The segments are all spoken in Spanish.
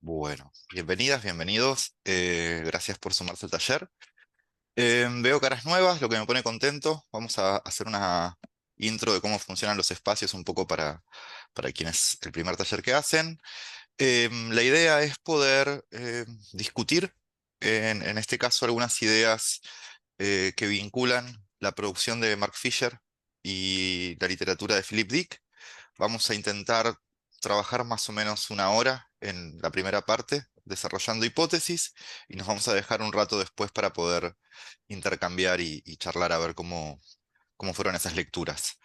Bueno, bienvenidas, bienvenidos. Gracias por sumarse al taller. Veo caras nuevas, lo que me pone contento. Vamos a hacer una intro de cómo funcionan los espacios un poco para quienes el primer taller que hacen. La idea es poder discutir, en este caso, algunas ideas que vinculan la producción de Mark Fisher y la literatura de Philip Dick. Vamos a intentar trabajar más o menos una hora en la primera parte, desarrollando hipótesis, y nos vamos a dejar un rato después para poder intercambiar y charlar a ver cómo fueron esas lecturas.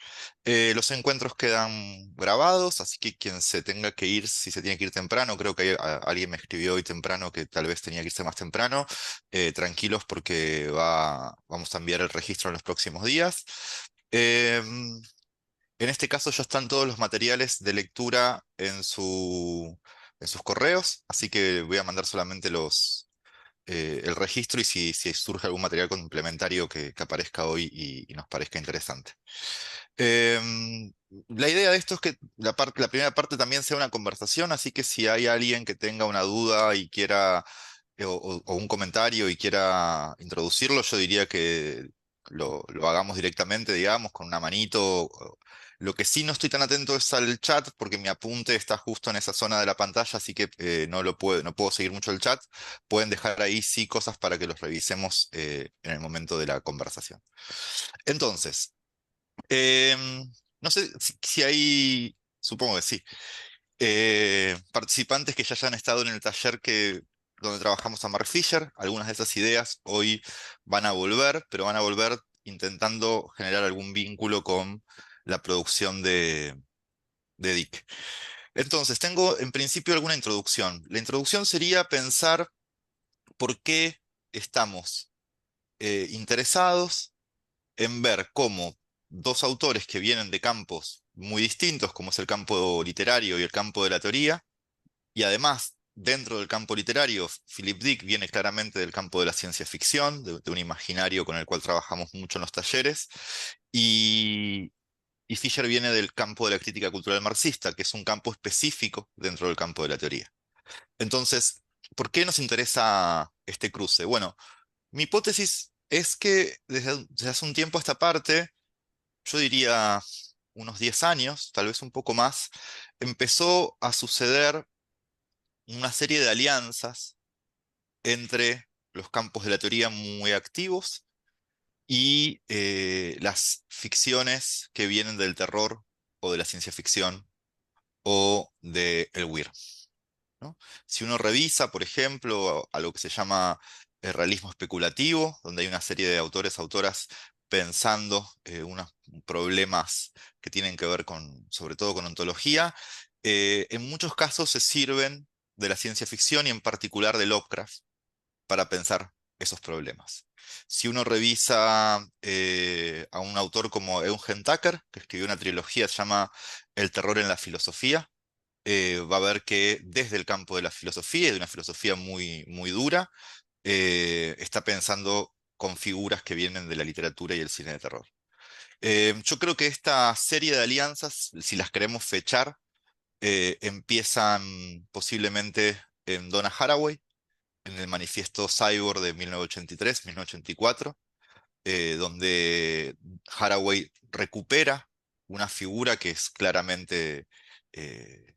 Los encuentros quedan grabados, así que quien se tenga que ir, si se tiene que ir temprano, creo que alguien me escribió hoy temprano que tal vez tenía que irse más temprano, tranquilos porque vamos a enviar el registro en los próximos días. Em, en este caso ya están todos los materiales de lectura en sus correos, así que voy a mandar solamente el registro y si surge algún material complementario que aparezca hoy y nos parezca interesante. La idea de esto es que la primera parte también sea una conversación, así que si hay alguien que tenga una duda y quiera, o un comentario y quiera introducirlo, yo diría que lo hagamos directamente, digamos, con una manito. Lo que sí no estoy tan atento es al chat, porque mi apunte está justo en esa zona de la pantalla, así que no puedo seguir mucho el chat. Pueden dejar ahí sí cosas para que los revisemos en el momento de la conversación. Entonces, no sé si hay, supongo que sí, participantes que ya hayan estado en el taller donde trabajamos a Mark Fisher. Algunas de esas ideas hoy van a volver, pero van a volver intentando generar algún vínculo con la producción de Dick. Entonces, tengo en principio alguna introducción. La introducción sería pensar por qué estamos interesados en ver cómo dos autores que vienen de campos muy distintos, como es el campo literario y el campo de la teoría, y además, dentro del campo literario, Philip Dick viene claramente del campo de la ciencia ficción, de un imaginario con el cual trabajamos mucho en los talleres, y, y Fisher viene del campo de la crítica cultural marxista, que es un campo específico dentro del campo de la teoría. Entonces, ¿por qué nos interesa este cruce? Bueno, mi hipótesis es que desde hace un tiempo a esta parte, yo diría unos 10 años, tal vez un poco más, empezó a suceder una serie de alianzas entre los campos de la teoría muy activos y las ficciones que vienen del terror o de la ciencia ficción o del weird, ¿no? Si uno revisa, por ejemplo, a lo que se llama el realismo especulativo, donde hay una serie de autores, autoras pensando unos problemas que tienen que ver sobre todo con ontología, en muchos casos se sirven de la ciencia ficción y en particular de Lovecraft para pensar esos problemas. Si uno revisa a un autor como Eugen Tucker, que escribió una trilogía que se llama El terror en la filosofía, va a ver que desde el campo de la filosofía y de una filosofía muy, muy dura, está pensando con figuras que vienen de la literatura y el cine de terror. Yo creo que esta serie de alianzas, si las queremos fechar, empiezan posiblemente en Donna Haraway, en el manifiesto Cyborg de 1983-1984, donde Haraway recupera una figura que es claramente eh,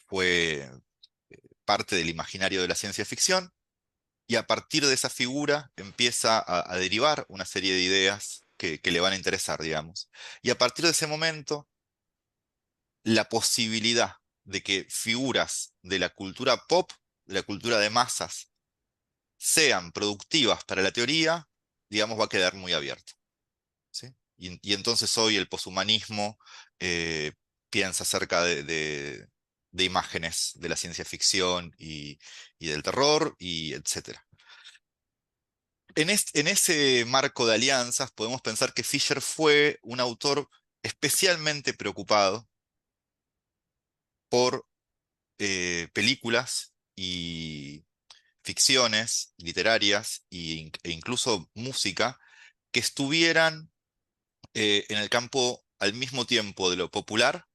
fue parte del imaginario de la ciencia ficción, y a partir de esa figura empieza a derivar una serie de ideas que le van a interesar, digamos. Y a partir de ese momento, la posibilidad de que figuras de la cultura pop, de la cultura de masas, sean productivas para la teoría, digamos, va a quedar muy abierta, ¿sí? Y entonces hoy el poshumanismo eh, piensa acerca de imágenes de la ciencia ficción y del terror, y etcétera. En ese marco de alianzas podemos pensar que Fisher fue un autor especialmente preocupado por películas y ficciones literarias e incluso música que estuvieran en el campo al mismo tiempo de lo popular,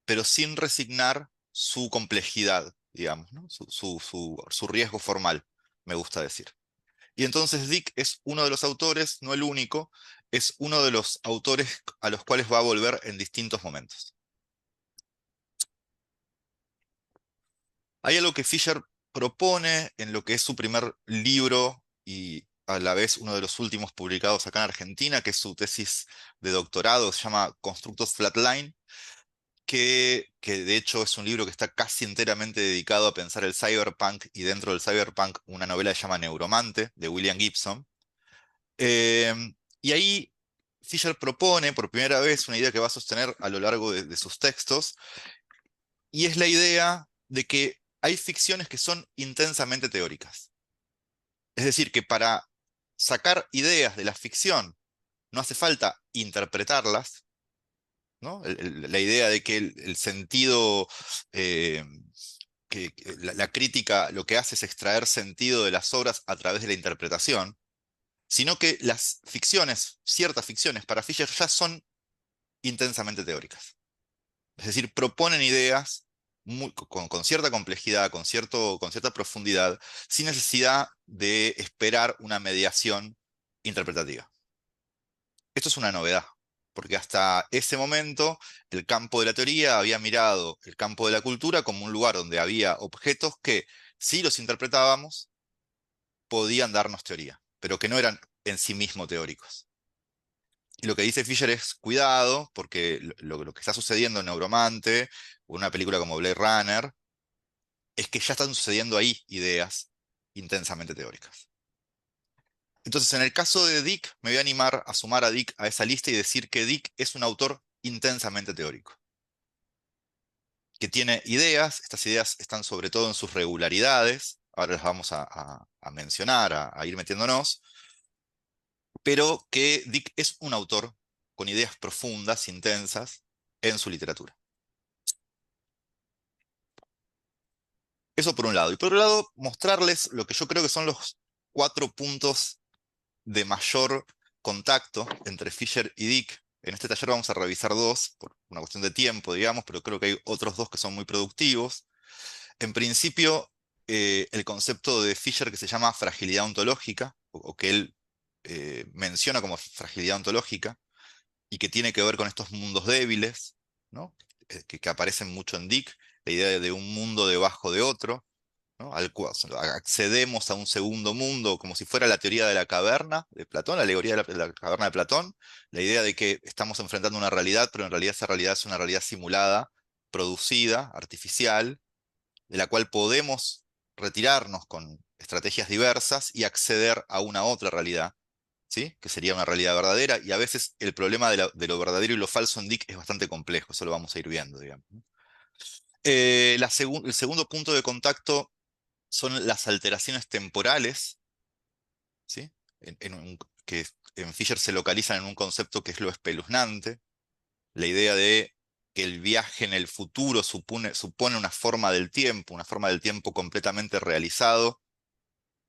pero sin resignar su complejidad, digamos, ¿no? Su riesgo formal, me gusta decir. Y entonces Dick es uno de los autores, no el único, es uno de los autores a los cuales va a volver en distintos momentos. Hay algo que Fisher propone en lo que es su primer libro y a la vez uno de los últimos publicados acá en Argentina, que es su tesis de doctorado, se llama Constructos Flatline, que de hecho es un libro que está casi enteramente dedicado a pensar el cyberpunk y dentro del cyberpunk una novela que se llama Neuromante, de William Gibson. Eh, y ahí Fisher propone por primera vez una idea que va a sostener a lo largo de sus textos, y es la idea de que hay ficciones que son intensamente teóricas. Es decir, que para sacar ideas de la ficción no hace falta interpretarlas, ¿no? La idea de que el sentido, eh, que la crítica lo que hace es extraer sentido de las obras a través de la interpretación, sino que las ficciones, ciertas ficciones para Fisher ya son intensamente teóricas. Es decir, proponen ideas con cierta complejidad, con cierta profundidad, sin necesidad de esperar una mediación interpretativa. Esto es una novedad, porque hasta ese momento el campo de la teoría había mirado el campo de la cultura como un lugar donde había objetos que, si los interpretábamos, podían darnos teoría, pero que no eran en sí mismos teóricos. Y lo que dice Fisher es cuidado, porque lo que está sucediendo en Neuromante, o en una película como Blade Runner, es que ya están sucediendo ahí ideas intensamente teóricas. Entonces, en el caso de Dick, me voy a animar a sumar a Dick a esa lista y decir que Dick es un autor intensamente teórico, que tiene ideas, estas ideas están sobre todo en sus regularidades, ahora las vamos a mencionar, a ir metiéndonos, pero que Dick es un autor con ideas profundas, intensas, en su literatura. Eso por un lado. Y por otro lado, mostrarles lo que yo creo que son los 4 puntos de mayor contacto entre Fisher y Dick. En este taller vamos a revisar dos, por una cuestión de tiempo, digamos, pero creo que hay otros dos que son muy productivos. En principio, el concepto de Fisher que se llama fragilidad ontológica, o que él menciona como fragilidad ontológica, y que tiene que ver con estos mundos débiles, ¿no? Que aparecen mucho en Dick, la idea de un mundo debajo de otro, ¿no? Al cual accedemos a un segundo mundo, como si fuera la teoría de la caverna de Platón, la alegoría de la caverna de Platón, la idea de que estamos enfrentando una realidad, pero en realidad esa realidad es una realidad simulada, producida, artificial, de la cual podemos retirarnos con estrategias diversas y acceder a una otra realidad, ¿sí? Que sería una realidad verdadera, y a veces el problema de lo verdadero y lo falso en Dick es bastante complejo, eso lo vamos a ir viendo, digamos. El segundo punto de contacto son las alteraciones temporales, ¿sí? Que en Fisher se localizan en un concepto que es lo espeluznante, la idea de que el viaje en el futuro supone una forma del tiempo completamente realizado,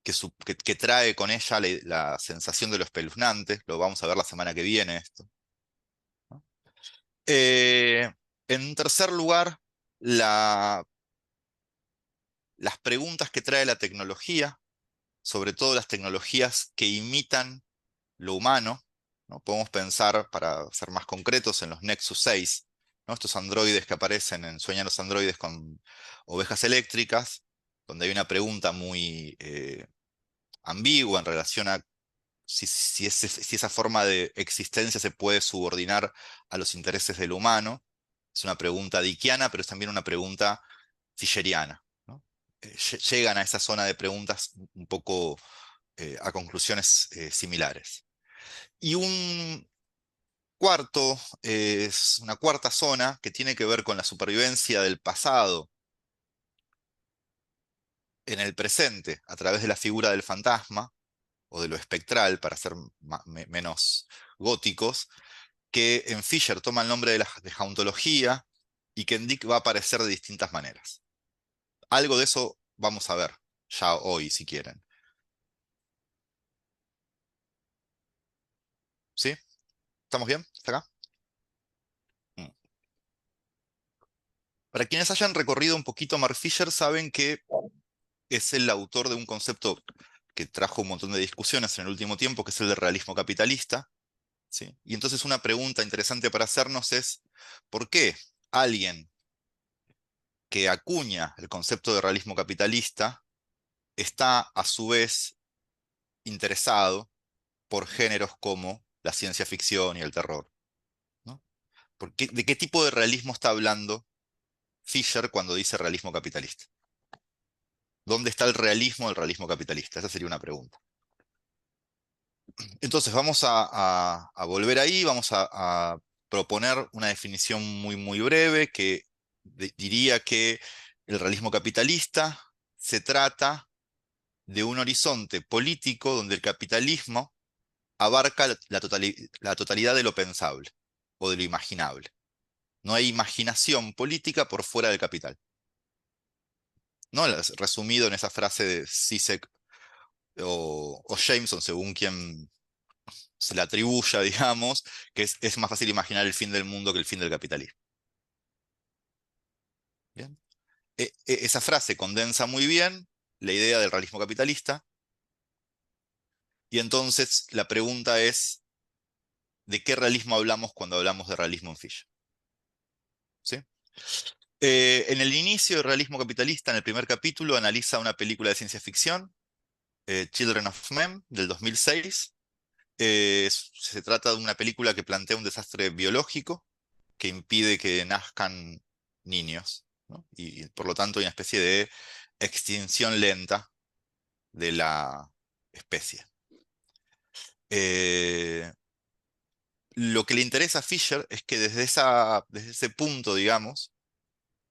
que trae con ella la sensación de lo espeluznante, lo vamos a ver la semana que viene esto, ¿no? Eh, en tercer lugar, la- las preguntas que trae la tecnología, sobre todo las tecnologías que imitan lo humano, ¿no? Podemos pensar, para ser más concretos, en los Nexus 6, ¿no? Estos androides que aparecen en Sueñan los androides con ovejas eléctricas, donde hay una pregunta muy ambigua en relación a si esa forma de existencia se puede subordinar a los intereses del humano. Es una pregunta dickiana, pero es también una pregunta fisheriana, ¿no? Llegan a esa zona de preguntas un poco a conclusiones similares. Y es una cuarta zona que tiene que ver con la supervivencia del pasado en el presente a través de la figura del fantasma o de lo espectral, para ser menos góticos, que en Fisher toma el nombre de jauntología y que en Dick va a aparecer de distintas maneras. Algo de eso vamos a ver ya hoy, si quieren. ¿Sí? ¿Estamos bien? ¿Hasta acá? Mm. Para quienes hayan recorrido un poquito a Mark Fisher, saben que es el autor de un concepto que trajo un montón de discusiones en el último tiempo, que es el del realismo capitalista, ¿sí? Y entonces una pregunta interesante para hacernos es, ¿por qué alguien que acuña el concepto de realismo capitalista está a su vez interesado por géneros como la ciencia ficción y el terror, ¿no? ¿De qué tipo de realismo está hablando Fisher cuando dice realismo capitalista? ¿Dónde está el realismo del realismo capitalista? Esa sería una pregunta. Entonces vamos a volver ahí, vamos a proponer una definición muy, muy breve que diría que el realismo capitalista se trata de un horizonte político donde el capitalismo abarca la totalidad de lo pensable o de lo imaginable. No hay imaginación política por fuera del capital. ¿No? Resumido en esa frase de Zizek o Jameson, según quien se le atribuya, digamos, que es más fácil imaginar el fin del mundo que el fin del capitalismo. ¿Bien? Esa frase condensa muy bien la idea del realismo capitalista, y entonces la pregunta es, ¿de qué realismo hablamos cuando hablamos de realismo en Fisher? ¿Sí? En el inicio del realismo capitalista, en el primer capítulo, analiza una película de ciencia ficción, Children of Men, del 2006. Se trata de una película que plantea un desastre biológico que impide que nazcan niños, ¿no? Y por lo tanto hay una especie de extinción lenta de la especie. Eh, lo que le interesa a Fisher es que desde ese punto, digamos,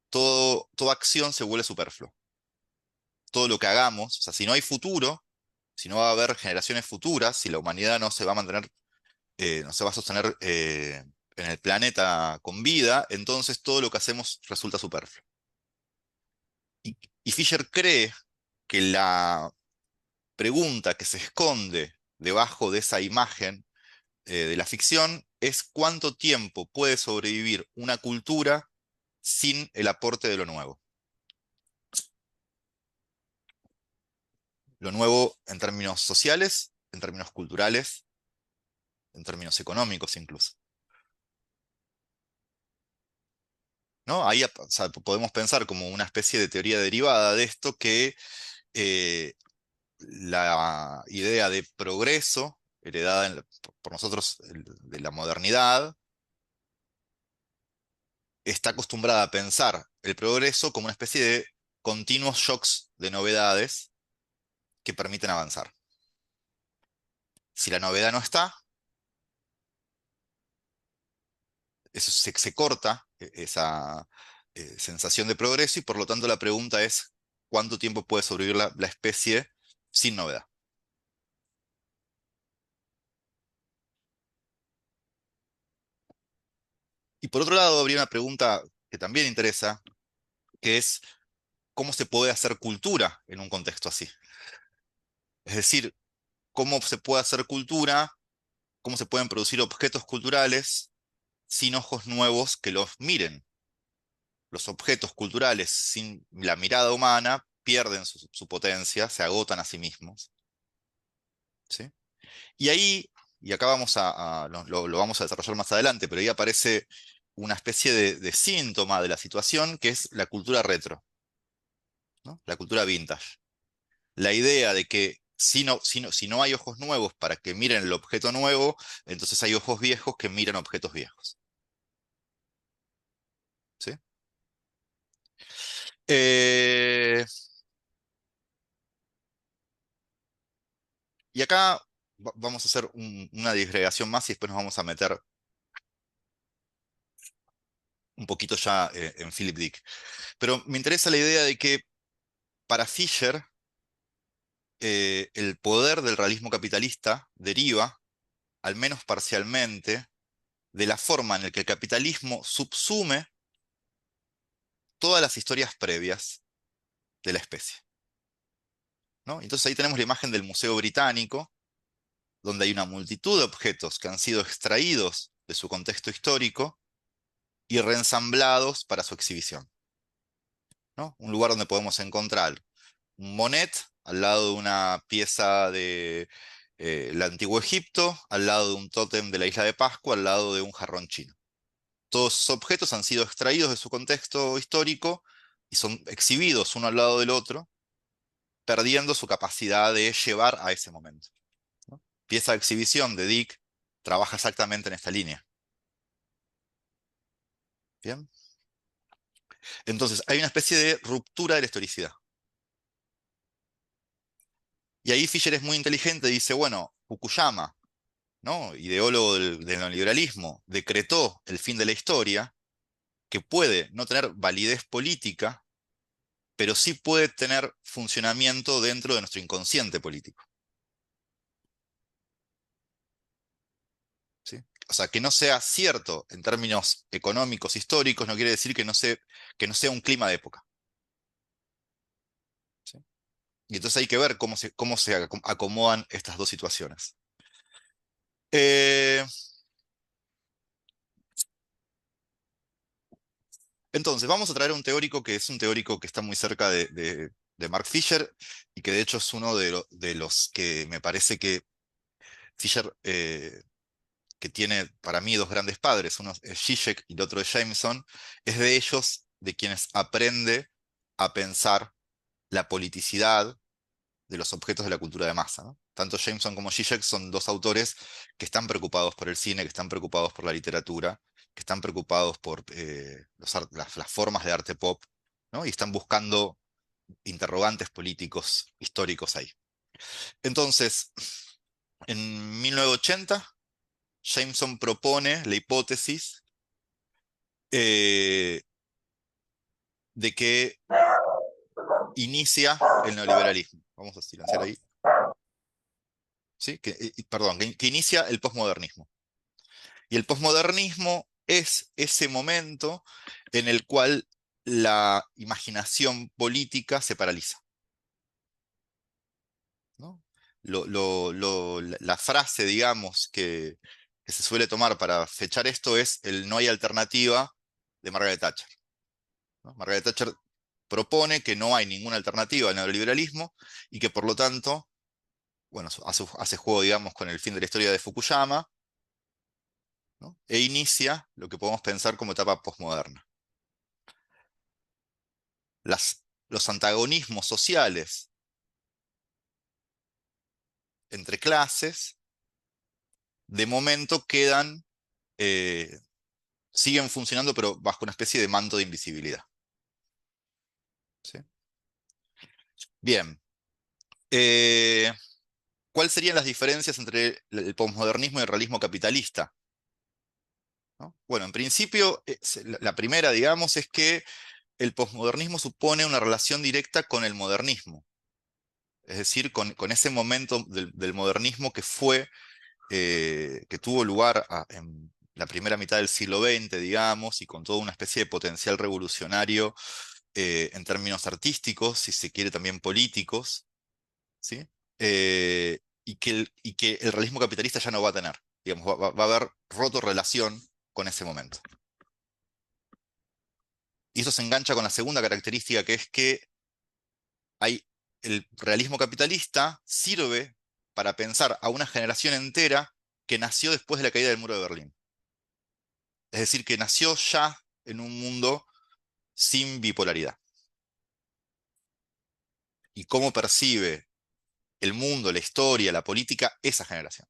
toda acción se vuelve superflua. Todo lo que hagamos, o sea, si no hay futuro, si no va a haber generaciones futuras, si la humanidad no se va a mantener, no se va a sostener en el planeta con vida, entonces todo lo que hacemos resulta superfluo. Y, y Fisher cree que la pregunta que se esconde debajo de esa imagen de la ficción es cuánto tiempo puede sobrevivir una cultura sin el aporte de lo nuevo. Lo nuevo en términos sociales, en términos culturales, en términos económicos incluso. ¿No? Ahí o sea, podemos pensar como una especie de teoría derivada de esto que la idea de progreso heredada por nosotros de la modernidad está acostumbrada a pensar el progreso como una especie de continuos shocks de novedades que permiten avanzar. Si la novedad no está, eso se corta esa sensación de progreso, y por lo tanto la pregunta es cuánto tiempo puede sobrevivir la especie sin novedad. Y por otro lado, habría una pregunta que también interesa, que es cómo se puede hacer cultura en un contexto así. Es decir, cómo se puede hacer cultura, cómo se pueden producir objetos culturales sin ojos nuevos que los miren. Los objetos culturales sin la mirada humana pierden su potencia, se agotan a sí mismos, ¿sí? Y ahí, y acá lo vamos a desarrollar más adelante, pero ahí aparece una especie de síntoma de la situación, que es la cultura retro, ¿no? La cultura vintage. La idea de que si no hay ojos nuevos para que miren el objeto nuevo, entonces hay ojos viejos que miran objetos viejos, ¿sí? Eh, y acá vamos a hacer una disgregación más y después nos vamos a meter un poquito ya en Philip Dick. Pero me interesa la idea de que para Fisher el poder del realismo capitalista deriva, al menos parcialmente, de la forma en la que el capitalismo subsume todas las historias previas de la especie, ¿no? Entonces ahí tenemos la imagen del Museo Británico, donde hay una multitud de objetos que han sido extraídos de su contexto histórico y reensamblados para su exhibición. ¿no? Un lugar donde podemos encontrar un Monet al lado de una pieza de el Antiguo Egipto, al lado de un tótem de la isla de Pascua, al lado de un jarrón chino. Todos esos objetos han sido extraídos de su contexto histórico y son exhibidos uno al lado del otro, perdiendo su capacidad de llevar a ese momento, ¿no? Pieza de exhibición de Dick trabaja exactamente en esta línea. ¿Bien? Entonces, hay una especie de ruptura de la historicidad. Y ahí Fisher es muy inteligente y dice, bueno, Fukuyama, ¿no? Ideólogo del neoliberalismo, decretó el fin de la historia, que puede no tener validez política, pero sí puede tener funcionamiento dentro de nuestro inconsciente político, ¿sí? O sea, que no sea cierto en términos económicos, históricos, no quiere decir que no sea un clima de época, ¿sí? Y entonces hay que ver cómo se acomodan estas dos situaciones. Eh, entonces, vamos a traer un teórico que es un teórico que está muy cerca de Mark Fisher y que de hecho es uno de los que me parece que Fisher, que tiene para mí dos grandes padres, uno es Zizek y el otro es Jameson, es de ellos de quienes aprende a pensar la politicidad de los objetos de la cultura de masa, ¿no? Tanto Jameson como Zizek son dos autores que están preocupados por el cine, que están preocupados por la literatura, que están preocupados por las formas de arte pop, ¿no? Y están buscando interrogantes políticos históricos ahí. Entonces, en 1980, Jameson propone la hipótesis eh, de que inicia el neoliberalismo. Vamos a silenciar ahí. ¿Sí? Perdón, que inicia el posmodernismo. Y el posmodernismo es ese momento en el cual la imaginación política se paraliza, ¿no? La frase, digamos, que se suele tomar para fechar esto es el no hay alternativa de Margaret Thatcher, ¿no? Margaret Thatcher propone que no hay ninguna alternativa al neoliberalismo y que por lo tanto, bueno, hace juego, digamos, con el fin de la historia de Fukuyama, ¿no? E inicia lo que podemos pensar como etapa postmoderna. Los antagonismos sociales entre clases, de momento eh, siguen funcionando, pero bajo una especie de manto de invisibilidad, ¿sí? Bien. eh, ¿Cuáles serían las diferencias entre el posmodernismo y el realismo capitalista? ¿No? Bueno, en principio, la primera, digamos, es que el posmodernismo supone una relación directa con el modernismo, es decir, con ese momento del modernismo que tuvo lugar en la primera mitad del siglo XX, digamos, y con toda una especie de potencial revolucionario en términos artísticos, si se quiere también políticos, ¿sí? Y que el realismo capitalista ya no va a tener, digamos, va a haber roto relación con ese momento. Y eso se engancha con la segunda característica, que es que el realismo capitalista sirve para pensar a una generación entera que nació después de la caída del muro de Berlín. Es decir, que nació ya en un mundo sin bipolaridad. Y cómo percibe el mundo, la historia, la política, esa generación.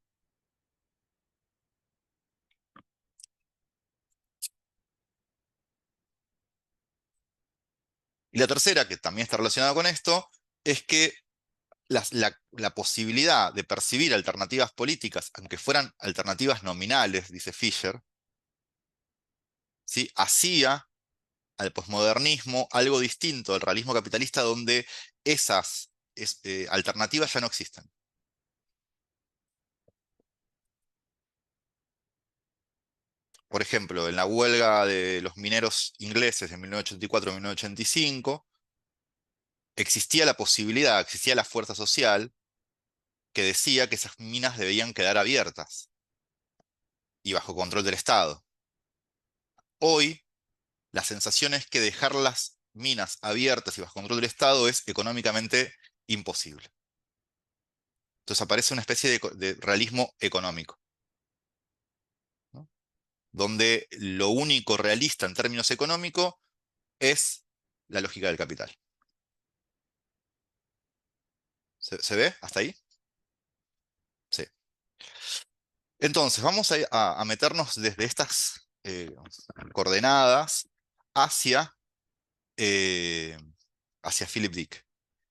Y la tercera, que también está relacionada con esto, es que la posibilidad de percibir alternativas políticas, aunque fueran alternativas nominales, dice Fisher, ¿sí? Hacía al posmodernismo algo distinto al realismo capitalista, donde esas alternativas ya no existen. Por ejemplo, en la huelga de los mineros ingleses de 1984-1985, existía la posibilidad, existía la fuerza social que decía que esas minas debían quedar abiertas y bajo control del Estado. Hoy, la sensación es que dejarlas minas abiertas y bajo control del Estado es económicamente imposible. Entonces aparece una especie de realismo económico, ¿no? Donde lo único realista en términos económicos es la lógica del capital. ¿Se ve hasta ahí? Sí. Entonces, vamos a meternos desde estas coordenadas hacia, eh, hacia Philip Dick.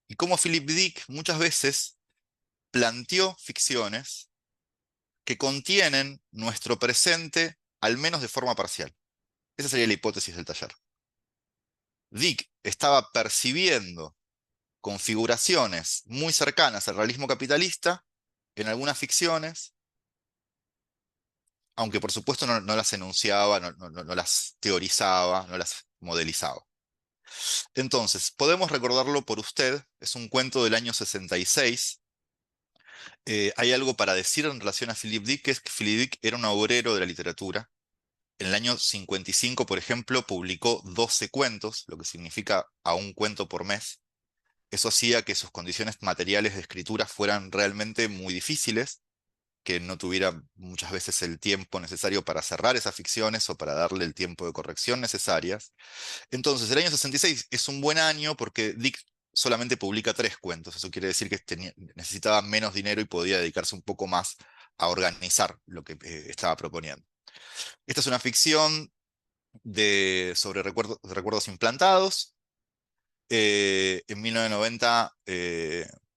Y cómo Philip Dick muchas veces planteó ficciones que contienen nuestro presente, al menos de forma parcial. Esa sería la hipótesis del taller. Dick estaba percibiendo configuraciones muy cercanas al realismo capitalista en algunas ficciones, aunque por supuesto no las enunciaba, no las teorizaba, no las modelizaba. Entonces, podemos recordarlo por usted, es un cuento del año 66. Hay algo para decir en relación a Philip Dick, que es que Philip Dick era un obrero de la literatura. En el año 55, por ejemplo, publicó 12 cuentos, lo que significa a un cuento por mes. Eso hacía que sus condiciones materiales de escritura fueran realmente muy difíciles, que no tuviera muchas veces el tiempo necesario para cerrar esas ficciones o para darle el tiempo de corrección necesarias. Entonces, el año 66 es un buen año porque Dick solamente publica 3 cuentos. Eso quiere decir que necesitaba menos dinero y podía dedicarse un poco más a organizar lo que estaba proponiendo. Esta es una ficción sobre recuerdos implantados. En 1990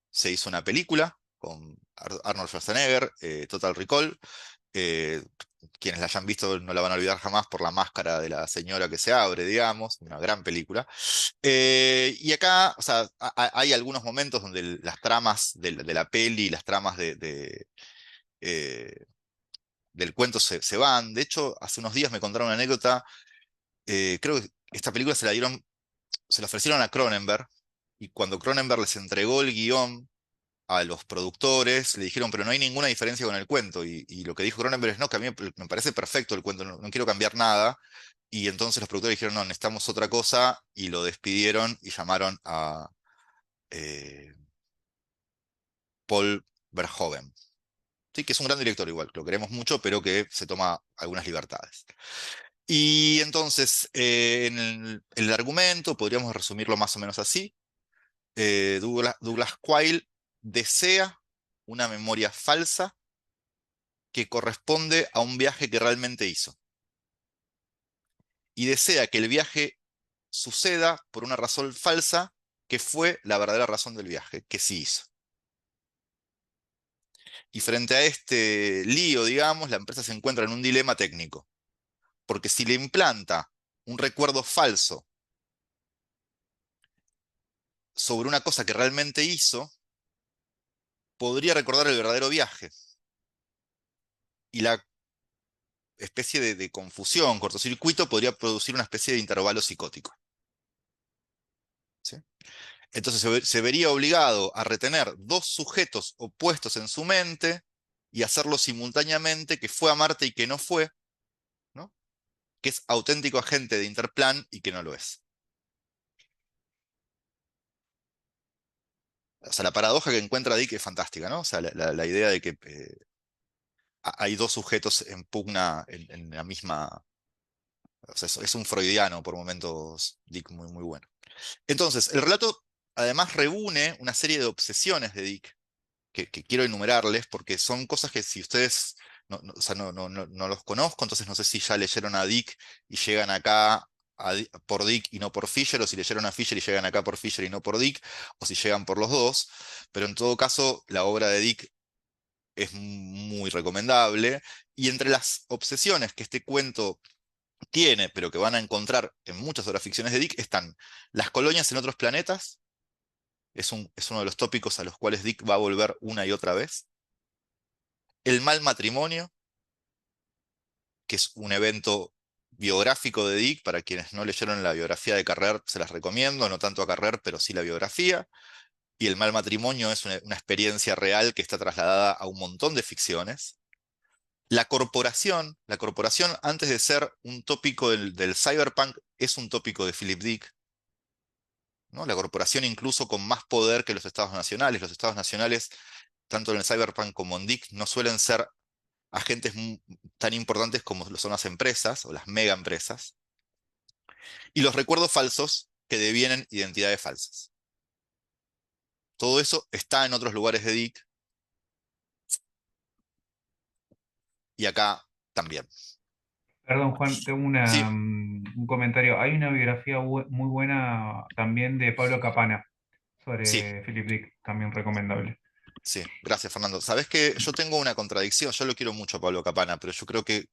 se hizo una película con Arnold Schwarzenegger, Total Recall. Eh, Quienes la hayan visto no la van a olvidar jamás por la máscara de la señora que se abre, digamos, una gran película. Y acá, o sea, hay algunos momentos donde las tramas de la peli y las tramas eh, del cuento se van. De hecho, hace unos días me contaron una anécdota. Creo que esta película se la ofrecieron a Cronenberg, y cuando Cronenberg les entregó el guión a los productores, le dijeron, pero no hay ninguna diferencia con el cuento. Y lo que dijo Cronenberg es, no, que a mí me parece perfecto el cuento, no quiero cambiar nada. Y entonces los productores dijeron, no, necesitamos otra cosa, y lo despidieron y llamaron a eh, Paul Verhoeven. Sí, que es un gran director igual, lo queremos mucho, pero que se toma algunas libertades. Y entonces, el argumento podríamos resumirlo más o menos así. Douglas Quayle desea una memoria falsa que corresponde a un viaje que realmente hizo. Y desea que el viaje suceda por una razón falsa que fue la verdadera razón del viaje, que sí hizo. Y frente a este lío, digamos, la empresa se encuentra en un dilema técnico, porque si le implanta un recuerdo falso sobre una cosa que realmente hizo, podría recordar el verdadero viaje. Y la especie de confusión, cortocircuito, podría producir una especie de intervalo psicótico. ¿Sí? Entonces se vería obligado a retener dos sujetos opuestos en su mente y hacerlo simultáneamente, que fue a Marte y que no fue, ¿no? Que es auténtico agente de Interplan y que no lo es. O sea, la paradoja que encuentra Dick es fantástica, ¿no? O sea, la idea de que hay dos sujetos en pugna en la misma. O sea, es un freudiano por momentos, Dick, muy, muy bueno. Entonces, el relato además reúne una serie de obsesiones de Dick que quiero enumerarles porque son cosas que si ustedes o sea, no los conozco, entonces no sé si ya leyeron a Dick y llegan acá por Dick y no por Fisher, o si leyeron a Fisher y llegan acá por Fisher y no por Dick, o si llegan por los dos, pero en todo caso la obra de Dick es muy recomendable, y entre las obsesiones que este cuento tiene, pero que van a encontrar en muchas otras ficciones de Dick, están las colonias en otros planetas. Es uno de los tópicos a los cuales Dick va a volver una y otra vez. El mal matrimonio, que es un evento biográfico de Dick. Para quienes no leyeron la biografía de Carrer, se las recomiendo, no tanto a Carrer, pero sí la biografía. Y el mal matrimonio es una experiencia real que está trasladada a un montón de ficciones. La corporación, antes de ser un tópico del cyberpunk, es un tópico de Philip Dick. ¿no? La corporación incluso con más poder que los estados nacionales. Los estados nacionales, tanto en el Cyberpunk como en Dick, no suelen ser agentes tan importantes como lo son las empresas o las mega empresas. Y los recuerdos falsos que devienen identidades falsas. Todo eso está en otros lugares de Dick y acá también. Perdón, Juan, tengo Sí, un comentario. Hay una biografía muy buena también de Pablo Capana sí, sobre Philip Dick, también recomendable. sí. Gracias, Fernando. Sabes que yo tengo una contradicción. Yo lo quiero mucho a Pablo Capana, pero yo creo que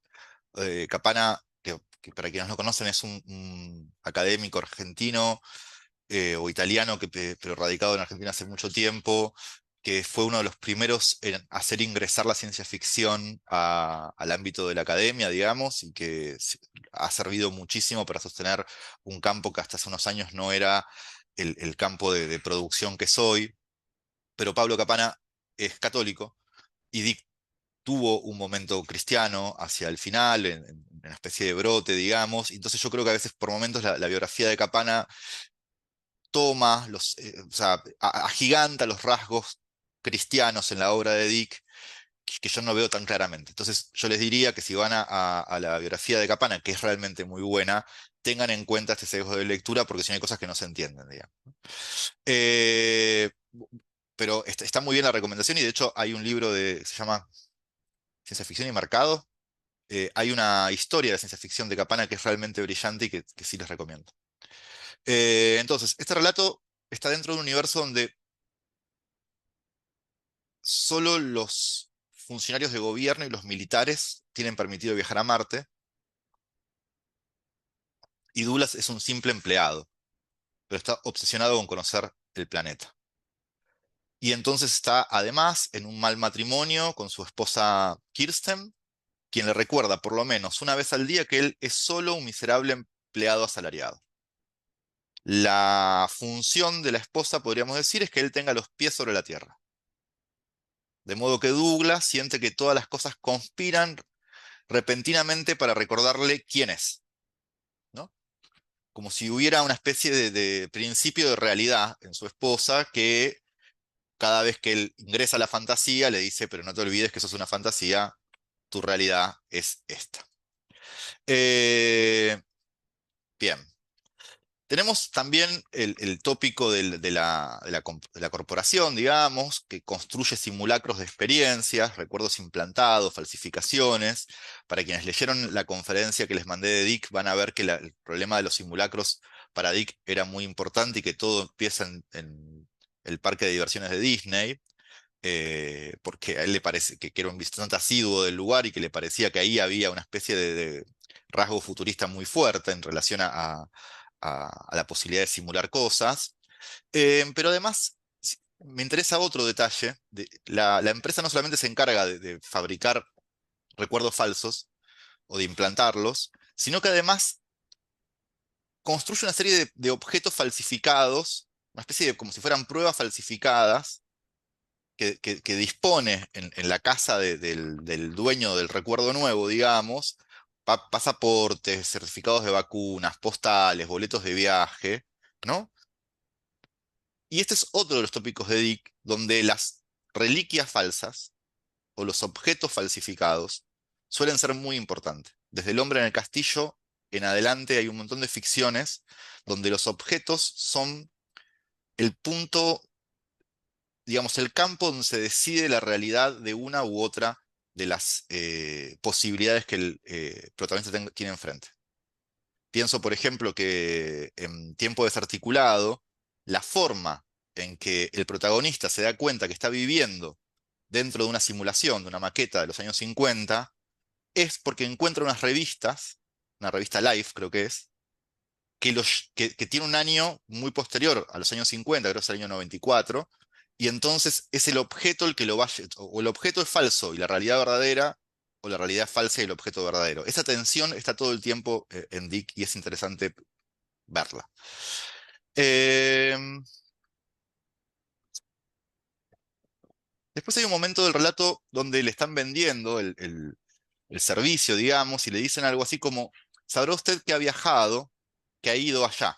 Capana, que para quienes no conocen, es un académico argentino o italiano, pero radicado en Argentina hace mucho tiempo, que fue uno de los primeros en hacer ingresar la ciencia ficción al ámbito de la academia, digamos, y que ha servido muchísimo para sostener un campo que hasta hace unos años no era el campo de producción que soy. Pero Pablo Capana es católico y tuvo un momento cristiano hacia el final, en una especie de brote, digamos. Y entonces yo creo que a veces por momentos la biografía de Capana toma o sea, agiganta los rasgos cristianos en la obra de Dick que yo no veo tan claramente. Entonces yo les diría que si van a la biografía de Capana, que es realmente muy buena, tengan en cuenta este sesgo de lectura porque si no hay cosas que no se entienden, digamos. Eh, pero está muy bien la recomendación y de hecho hay un libro se llama Ciencia Ficción y Mercado. Hay una historia de ciencia ficción de Capana que es realmente brillante y que sí les recomiendo. Entonces, este relato está dentro de un universo donde solo los funcionarios de gobierno y los militares tienen permitido viajar a Marte, y Douglas es un simple empleado, pero está obsesionado con conocer el planeta. Y entonces está además en un mal matrimonio con su esposa Kirsten, quien le recuerda por lo menos una vez al día que él es solo un miserable empleado asalariado. La función de la esposa, podríamos decir, es que él tenga los pies sobre la tierra. De modo que Douglas siente que todas las cosas conspiran repentinamente para recordarle quién es, ¿no? Como si hubiera una especie de principio de realidad en su esposa que cada vez que él ingresa a la fantasía le dice, pero no te olvides que eso es una fantasía, tu realidad es esta. Eh, bien. Tenemos también el tópico de la corporación, digamos, que construye simulacros de experiencias, recuerdos implantados, falsificaciones. Para quienes leyeron la conferencia que les mandé de Dick, van a ver que el problema de los simulacros para Dick era muy importante y que todo empieza en el parque de diversiones de Disney. Porque a él le parece que era un visitante asiduo del lugar y que le parecía que ahí había una especie de rasgo futurista muy fuerte en relación a la posibilidad de simular cosas. Pero además, me interesa otro detalle. La empresa no solamente se encarga de fabricar recuerdos falsos o de implantarlos, sino que además construye una serie de objetos falsificados, una especie de como si fueran pruebas falsificadas que dispone en la casa del dueño del recuerdo nuevo, digamos, pasaportes, certificados de vacunas, postales, boletos de viaje, ¿no? Y este es otro de los tópicos de Dick, donde las reliquias falsas o los objetos falsificados suelen ser muy importantes. Desde El hombre en el castillo en adelante hay un montón de ficciones donde los objetos son el punto, digamos, el campo donde se decide la realidad de una u otra de las posibilidades que el protagonista tiene enfrente. Pienso, por ejemplo, que en Tiempo Desarticulado, la forma en que el protagonista se da cuenta que está viviendo dentro de una simulación, de una maqueta de los años 50, es porque encuentra unas revistas, una revista Life creo que es, que tiene un año muy posterior a los años 50, creo que es el año 94, y entonces es el objeto el que lo va a... O el objeto es falso y la realidad verdadera, o la realidad es falsa y el objeto verdadero. Esa tensión está todo el tiempo en Dick y es interesante verla. Eh, Después hay un momento del relato donde le están vendiendo el servicio, digamos, y le dicen algo así como, ¿sabrá usted que ha viajado, que ha ido allá?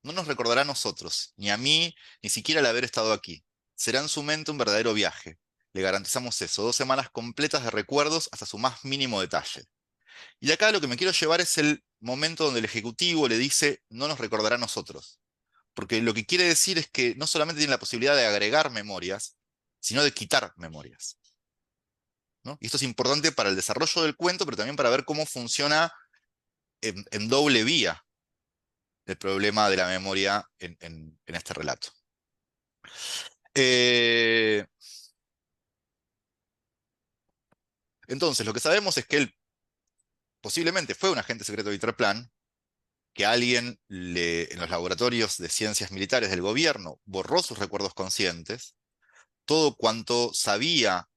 No nos recordará a nosotros, ni a mí, ni siquiera al haber estado aquí. Será en su mente un verdadero viaje. Le garantizamos eso, 2 semanas completas de recuerdos hasta su más mínimo detalle. Y acá lo que me quiero llevar es el momento donde el ejecutivo le dice, no nos recordará a nosotros. Porque lo que quiere decir es que no solamente tiene la posibilidad de agregar memorias, sino de quitar memorias, ¿no? Y esto es importante para el desarrollo del cuento, pero también para ver cómo funciona en doble vía el problema de la memoria en este relato. Eh, entonces, lo que sabemos es que él posiblemente fue un agente secreto de Interplan, que alguien en los laboratorios de ciencias militares del gobierno borró sus recuerdos conscientes. Todo cuanto sabía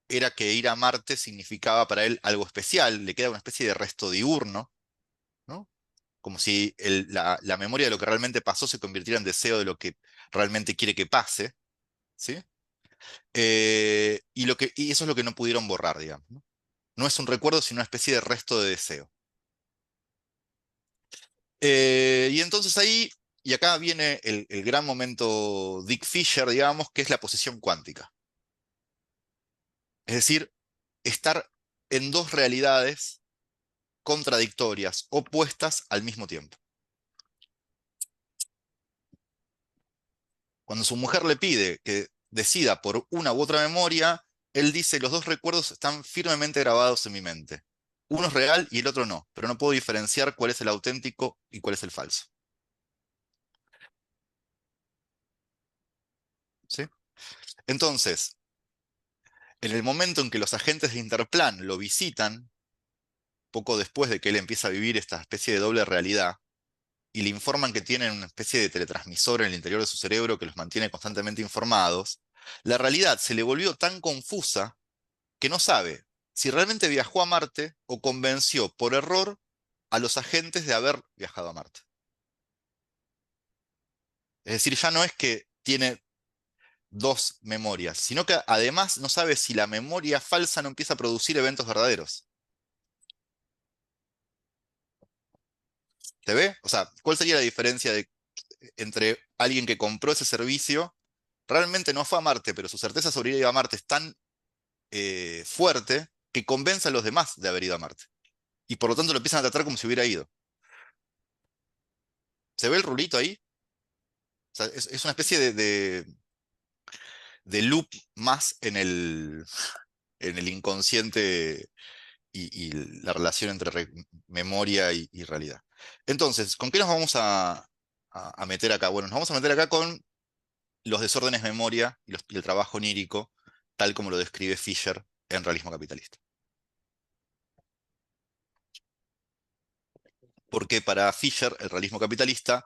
era que ir a Marte significaba para él algo especial, le queda una especie de resto diurno, ¿no? Como si la memoria de lo que realmente pasó se convirtiera en deseo de lo que realmente quiere que pase, ¿sí? Y eso es lo que no pudieron borrar, digamos, ¿no? No es un recuerdo, sino una especie de resto de deseo. Y entonces ahí, y acá viene el gran momento Dick Fisher, digamos, que es la posición cuántica. Es decir, estar en dos realidades contradictorias, opuestas al mismo tiempo. Cuando su mujer le pide que decida por una u otra memoria, él dice, los dos recuerdos están firmemente grabados en mi mente. Uno es real y el otro no, pero no puedo diferenciar cuál es el auténtico y cuál es el falso. ¿Sí? Entonces, en el momento en que los agentes de Interplan lo visitan, poco después de que él empieza a vivir esta especie de doble realidad, y le informan que tienen una especie de teletransmisor en el interior de su cerebro que los mantiene constantemente informados, la realidad se le volvió tan confusa que no sabe si realmente viajó a Marte o convenció por error a los agentes de haber viajado a Marte. Es decir, ya no es que tiene dos memorias, sino que además no sabe si la memoria falsa no empieza a producir eventos verdaderos. ¿Se ve? O sea, ¿cuál sería la diferencia entre alguien que compró ese servicio, realmente no fue a Marte, pero su certeza sobre ir a Marte es tan fuerte que convence a los demás de haber ido a Marte? Y por lo tanto lo empiezan a tratar como si hubiera ido. ¿Se ve el rulito ahí? O sea, es una especie de loop más en el inconsciente y la relación entre memoria y realidad. Entonces, ¿con qué nos vamos a meter acá? Bueno, nos vamos a meter acá con los desórdenes memoria y el trabajo onírico, tal como lo describe Fisher en Realismo Capitalista. Porque para Fisher, el realismo capitalista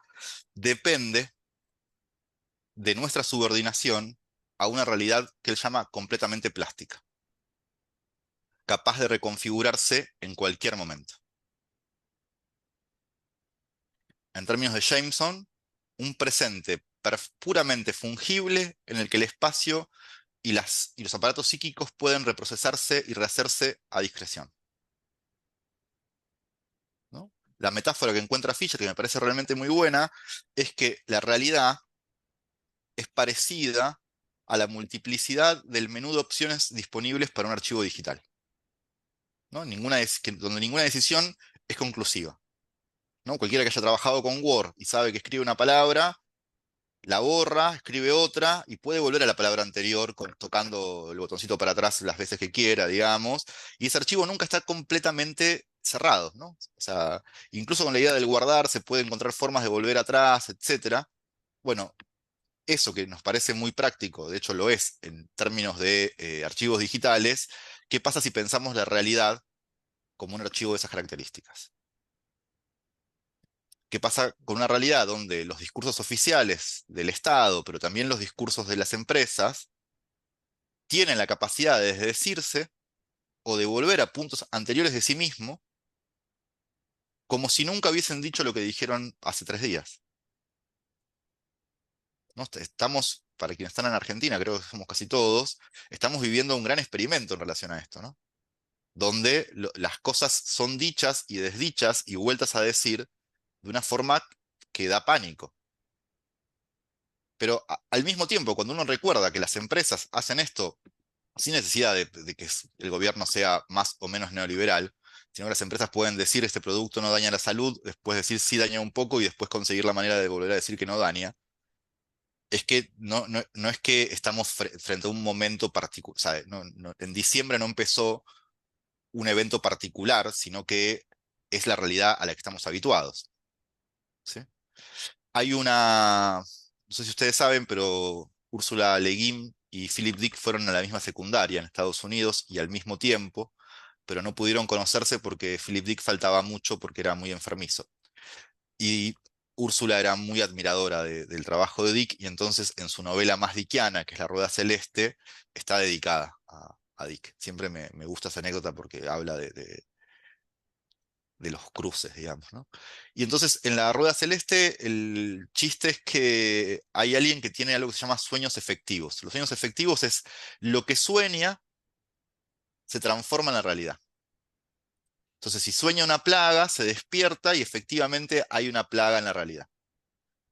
depende de nuestra subordinación a una realidad que él llama completamente plástica, capaz de reconfigurarse en cualquier momento. En términos de Jameson, un presente puramente fungible en el que el espacio y los aparatos psíquicos pueden reprocesarse y rehacerse a discreción, ¿no? La metáfora que encuentra Fisher, que me parece realmente muy buena, es que la realidad es parecida a la multiplicidad del menú de opciones disponibles para un archivo digital, ¿no? Donde ninguna decisión es conclusiva, ¿no? Cualquiera que haya trabajado con Word y sabe que escribe una palabra, la borra, escribe otra y puede volver a la palabra anterior tocando el botoncito para atrás las veces que quiera, digamos, y ese archivo nunca está completamente cerrado, ¿no? O sea, incluso con la idea del guardar se puede encontrar formas de volver atrás, etcétera. Bueno, eso que nos parece muy práctico, de hecho lo es en términos de archivos digitales, ¿qué pasa si pensamos la realidad como un archivo de esas características? ¿Qué pasa con una realidad donde los discursos oficiales del Estado, pero también los discursos de las empresas, tienen la capacidad de desdecirse o de volver a puntos anteriores de sí mismo, como si nunca hubiesen dicho lo que dijeron hace 3 días? ¿No? Estamos, para quienes están en Argentina, creo que somos casi todos, estamos viviendo un gran experimento en relación a esto, ¿no? Donde las cosas son dichas y desdichas y vueltas a decir de una forma que da pánico. Pero al mismo tiempo, cuando uno recuerda que las empresas hacen esto sin necesidad de que el gobierno sea más o menos neoliberal, sino que las empresas pueden decir este producto no daña la salud, después decir sí daña un poco y después conseguir la manera de volver a decir que no daña, es que no es que estamos frente a un momento particular, ¿sabe? En diciembre no empezó un evento particular, sino que es la realidad a la que estamos habituados, ¿sí? Hay no sé si ustedes saben, pero Ursula Le Guin y Philip Dick fueron a la misma secundaria en Estados Unidos y al mismo tiempo, pero no pudieron conocerse porque Philip Dick faltaba mucho porque era muy enfermizo. Y Úrsula era muy admiradora del trabajo de Dick y entonces en su novela más dickiana, que es La Rueda Celeste, está dedicada a Dick. Siempre me gusta esa anécdota porque habla de los cruces, digamos, ¿no? Y entonces en La Rueda Celeste el chiste es que hay alguien que tiene algo que se llama sueños efectivos. Los sueños efectivos es lo que sueña se transforma en la realidad. Entonces si sueña una plaga, se despierta y efectivamente hay una plaga en la realidad.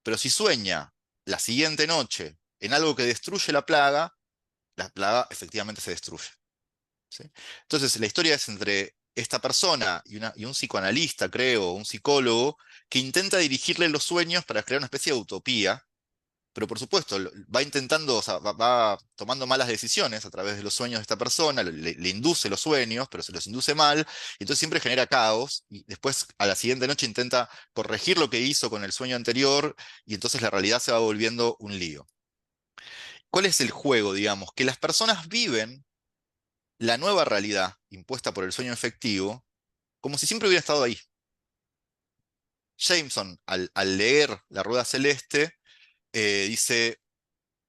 Pero si sueña la siguiente noche en algo que destruye la plaga efectivamente se destruye, ¿sí? Entonces, la historia es entre esta persona y un psicoanalista, creo, un psicólogo, que intenta dirigirle los sueños para crear una especie de utopía, pero por supuesto, va intentando, o sea, va tomando malas decisiones a través de los sueños de esta persona, le induce los sueños, pero se los induce mal, y entonces siempre genera caos, y después a la siguiente noche intenta corregir lo que hizo con el sueño anterior, y entonces la realidad se va volviendo un lío. ¿Cuál es el juego, digamos? Que las personas viven la nueva realidad impuesta por el sueño efectivo como si siempre hubiera estado ahí. Jameson, al leer La Rueda Celeste, dice,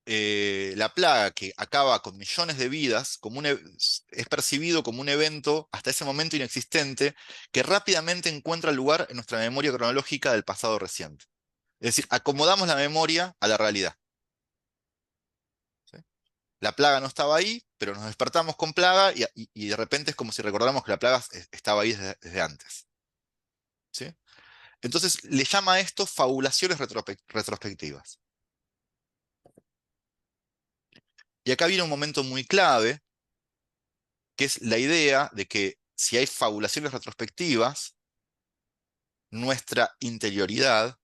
la plaga que acaba con millones de vidas es percibido como un evento hasta ese momento inexistente que rápidamente encuentra lugar en nuestra memoria cronológica del pasado reciente. Es decir, acomodamos la memoria a la realidad, ¿sí? La plaga no estaba ahí, pero nos despertamos con plaga y de repente es como si recordáramos que la plaga estaba ahí desde antes, ¿sí? Entonces le llama a esto fabulaciones retrospectivas. Y acá viene un momento muy clave, que es la idea de que si hay fabulaciones retrospectivas, nuestra interioridad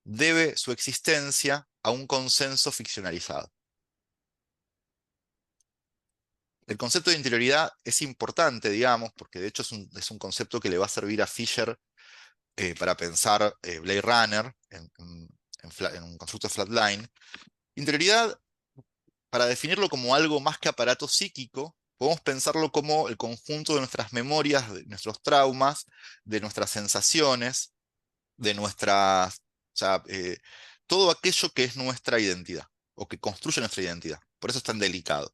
debe su existencia a un consenso ficcionalizado. El concepto de interioridad es importante, digamos, porque de hecho es un concepto que le va a servir a Fisher para pensar Blade Runner en un constructo flatline. Interioridad, para definirlo como algo más que aparato psíquico, podemos pensarlo como el conjunto de nuestras memorias, de nuestros traumas, de nuestras sensaciones, de nuestras, o sea, todo aquello que es nuestra identidad o que construye nuestra identidad. Por eso es tan delicado.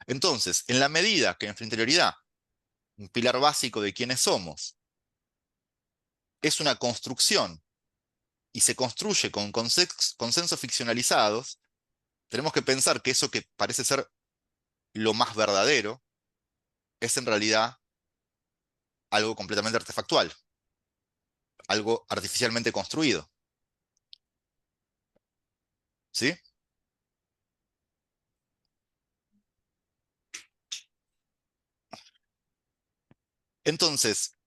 Entonces, en la medida que nuestra interioridad, un pilar básico de quiénes somos, es una construcción y se construye con consensos ficcionalizados, tenemos que pensar que eso que parece ser lo más verdadero es en realidad algo completamente artefactual, algo artificialmente construido, ¿sí? Entonces,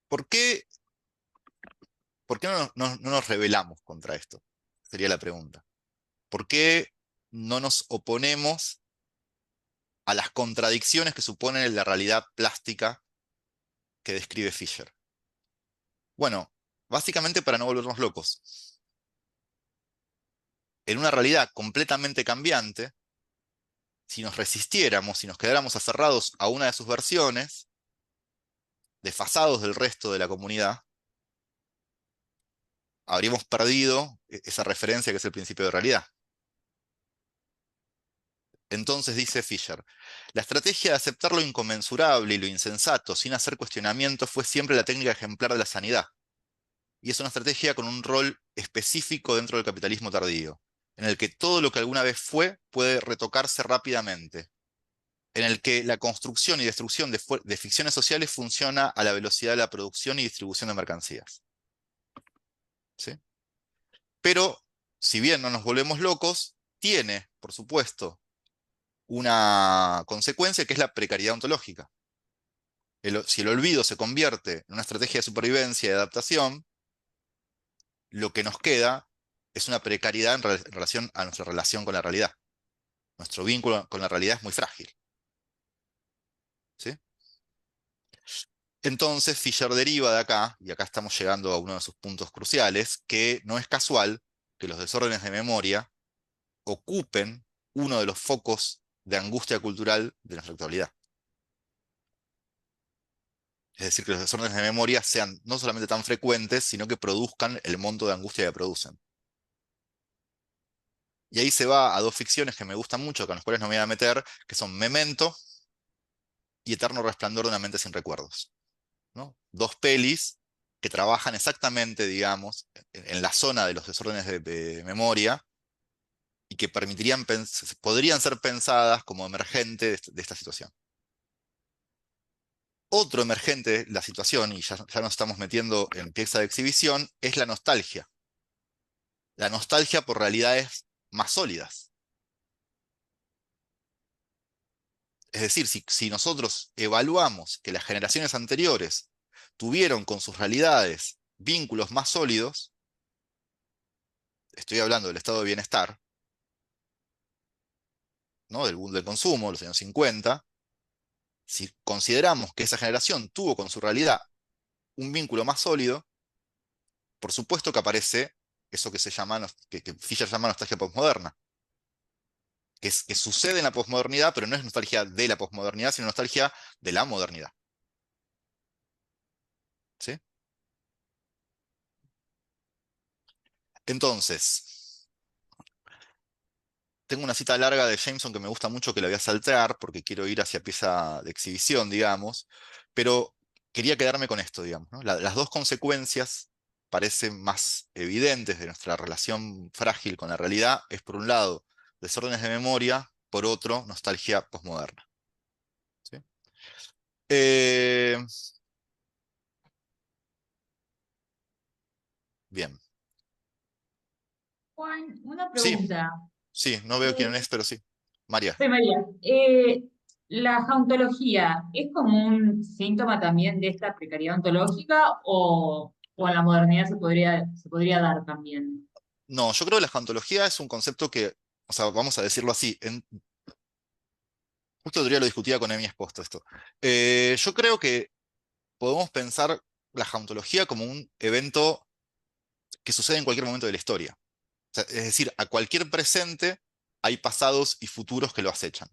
¿por qué, por qué no nos rebelamos contra esto? Sería la pregunta. ¿Por qué no nos oponemos a las contradicciones que supone la realidad plástica que describe Fisher? Bueno, básicamente para no volvernos locos. En una realidad completamente cambiante, si nos resistiéramos, si nos quedáramos aferrados a una de sus versiones, desfasados del resto de la comunidad, habríamos perdido esa referencia que es el principio de realidad. Entonces dice Fisher, la estrategia de aceptar lo inconmensurable y lo insensato sin hacer cuestionamiento fue siempre la técnica ejemplar de la sanidad. Y es una estrategia con un rol específico dentro del capitalismo tardío, en el que todo lo que alguna vez fue puede retocarse rápidamente, en el que la construcción y destrucción de ficciones sociales funciona a la velocidad de la producción y distribución de mercancías. ¿Sí? Pero, si bien no nos volvemos locos, tiene, por supuesto, una consecuencia que es la precariedad ontológica. Si el olvido se convierte en una estrategia de supervivencia y de adaptación, lo que nos queda es una precariedad en relación a nuestra relación con la realidad. Nuestro vínculo con la realidad es muy frágil. ¿Sí? Entonces Fisher deriva de acá, y acá estamos llegando a uno de sus puntos cruciales, que no es casual que los desórdenes de memoria ocupen uno de los focos de angustia cultural de nuestra actualidad. Es decir, que los desórdenes de memoria sean no solamente tan frecuentes, sino que produzcan el monto de angustia que producen. Y ahí se va a dos ficciones que me gustan mucho, con las cuales no me voy a meter, que son Memento y Eterno Resplandor de una mente sin recuerdos. ¿No? Dos pelis que trabajan exactamente, digamos, en la zona de los desórdenes de memoria y que podrían ser pensadas como emergente de esta situación. Otro emergente de la situación, y ya nos estamos metiendo en pieza de exhibición, es la nostalgia. La nostalgia por realidades más sólidas. Es decir, si nosotros evaluamos que las generaciones anteriores tuvieron con sus realidades vínculos más sólidos, estoy hablando del estado de bienestar, ¿no? Del boom del consumo, los años 50, si consideramos que esa generación tuvo con su realidad un vínculo más sólido, por supuesto que aparece eso que se llama, que Fisher llama nostalgia postmoderna, que sucede en la posmodernidad, pero no es nostalgia de la posmodernidad, sino nostalgia de la modernidad. ¿Sí? Entonces, tengo una cita larga de Jameson que me gusta mucho, que la voy a saltear porque quiero ir hacia pieza de exhibición, digamos, pero quería quedarme con esto, digamos, ¿no? Las dos consecuencias parecen más evidentes de nuestra relación frágil con la realidad es, por un lado, desórdenes de memoria, por otro, nostalgia posmoderna. ¿Sí? Eh, bien. Juan, una Sí, pregunta. sí, no veo quién Eh, es, pero sí. María. Soy María. ¿La jauntología es como un síntoma también de esta precariedad ontológica o en la modernidad se podría dar también? No, yo creo que la jantología es un concepto que, o sea, vamos a decirlo así, justo el otro día lo discutía con Emi Esposto esto. Yo creo que podemos pensar la jauntología como un evento que sucede en cualquier momento de la historia. O sea, es decir, a cualquier presente hay pasados y futuros que lo acechan.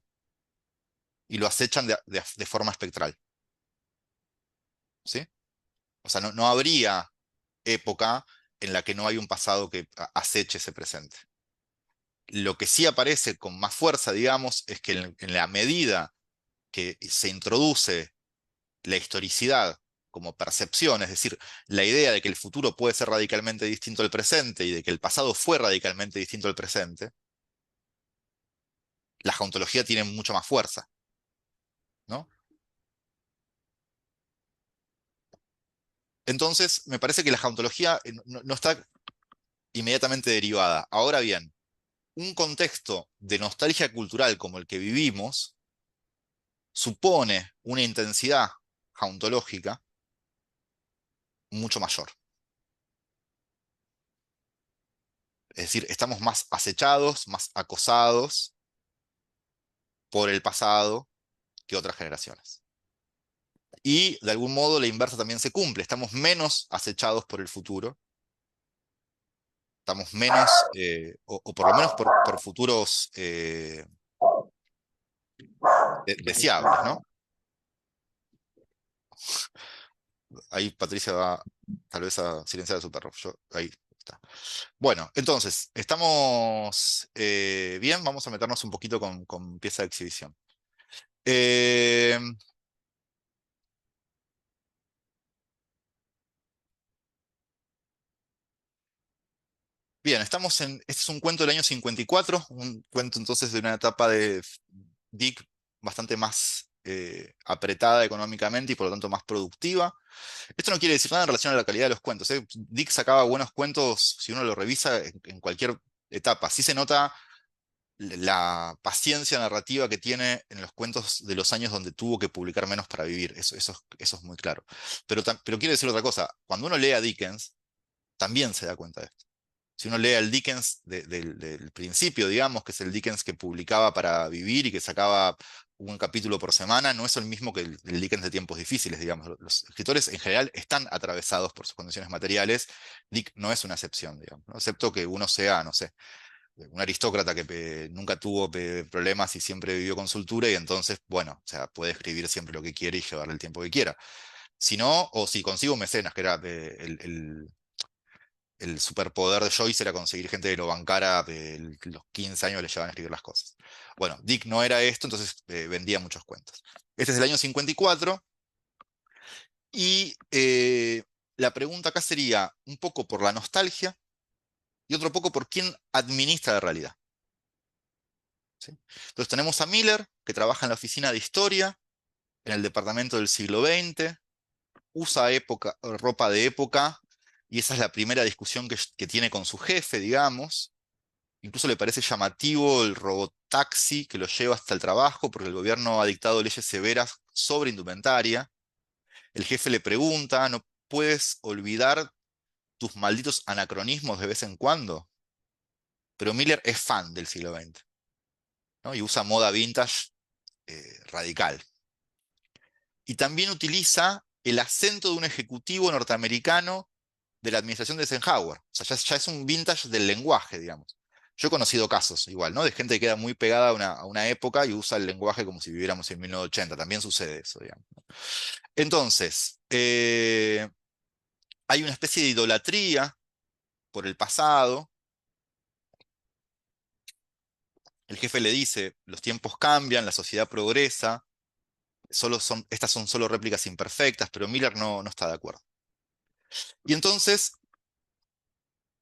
Y lo acechan de forma espectral. ¿Sí? O sea, no habría época en la que no hay un pasado que aceche ese presente. Lo que sí aparece con más fuerza, digamos, es que en la medida que se introduce la historicidad como percepción, es decir, la idea de que el futuro puede ser radicalmente distinto al presente y de que el pasado fue radicalmente distinto al presente, la jauntología tiene mucho más fuerza, ¿no? Entonces, me parece que la jauntología no está inmediatamente derivada. Ahora bien, un contexto de nostalgia cultural como el que vivimos supone una intensidad jauntológica mucho mayor. Es decir, estamos más acechados, más acosados por el pasado que otras generaciones. Y de algún modo la inversa también se cumple. Estamos menos acechados por el futuro, estamos menos, o por lo menos por futuros deseables, ¿no? Ahí Patricia va tal vez a silenciar a su perro. Ahí está. Bueno, entonces, estamos bien, vamos a meternos un poquito con pieza de exhibición. Eh, Bien, este es un cuento del año 54, un cuento entonces de una etapa de Dick bastante más apretada económicamente y por lo tanto más productiva. Esto no quiere decir nada en relación a la calidad de los cuentos, ¿eh? Dick sacaba buenos cuentos, si uno lo revisa, en cualquier etapa. Sí se nota la paciencia narrativa que tiene en los cuentos de los años donde tuvo que publicar menos para vivir. Eso es muy claro. Pero quiero decir otra cosa. Cuando uno lee a Dickens, también se da cuenta de esto. Si uno lee el Dickens del principio, digamos, que es el Dickens que publicaba para vivir y que sacaba un capítulo por semana, no es el mismo que el Dickens de tiempos difíciles, digamos. Los escritores en general están atravesados por sus condiciones materiales. Dick no es una excepción, digamos, ¿no? Excepto que uno sea, no sé, un aristócrata que nunca tuvo problemas y siempre vivió con soltura y entonces, bueno, o sea, puede escribir siempre lo que quiere y llevarle el tiempo que quiera. Si no, o si consigo un mecenas, que era el superpoder de Joyce era conseguir gente que lo bancara, los 15 años le llevaban a escribir las cosas. Bueno, Dick no era esto, entonces vendía muchos cuentos. Este es el año 54 y la pregunta acá sería un poco por la nostalgia y otro poco por quién administra la realidad. ¿Sí? Entonces tenemos a Miller, que trabaja en la oficina de historia, en el departamento del siglo XX, usa ropa de época, y esa es la primera discusión que tiene con su jefe, digamos. Incluso le parece llamativo el robotaxi que lo lleva hasta el trabajo, porque el gobierno ha dictado leyes severas sobre indumentaria. El jefe le pregunta, ¿no puedes olvidar tus malditos anacronismos de vez en cuando? Pero Miller es fan del siglo XX, ¿no? Y usa moda vintage radical. Y también utiliza el acento de un ejecutivo norteamericano de la administración de Eisenhower. O sea, ya es un vintage del lenguaje, digamos. Yo he conocido casos igual, ¿no? De gente que queda muy pegada a una época y usa el lenguaje como si viviéramos en 1980. También sucede eso, digamos. Entonces, hay una especie de idolatría por el pasado. El jefe le dice, los tiempos cambian, la sociedad progresa, estas son solo réplicas imperfectas, pero Miller no está de acuerdo. Y entonces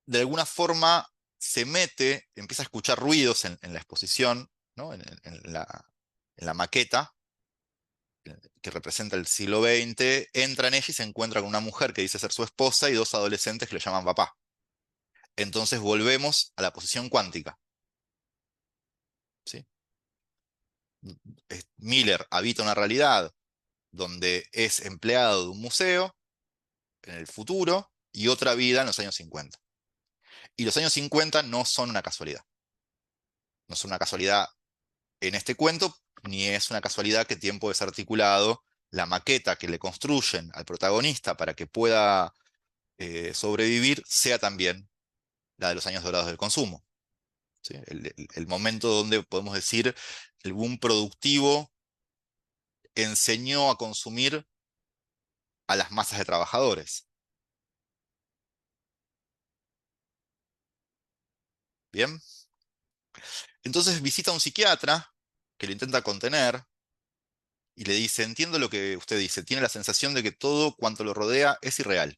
de alguna forma se mete, empieza a escuchar ruidos en la exposición, ¿no? En la maqueta, que representa el siglo XX, entra en ella y se encuentra con una mujer que dice ser su esposa y dos adolescentes que le llaman papá. Entonces volvemos a la posición cuántica, ¿sí? Miller habita una realidad donde es empleado de un museo en el futuro y otra vida en los años 50. Y los años 50 no son una casualidad. No son una casualidad en este cuento, ni es una casualidad que tiempo desarticulado, la maqueta que le construyen al protagonista para que pueda sobrevivir sea también la de los años dorados del consumo. ¿Sí? El momento donde podemos decir el boom productivo enseñó a consumir a las masas de trabajadores. ¿Bien? Entonces visita a un psiquiatra que lo intenta contener y le dice, entiendo lo que usted dice, tiene la sensación de que todo cuanto lo rodea es irreal.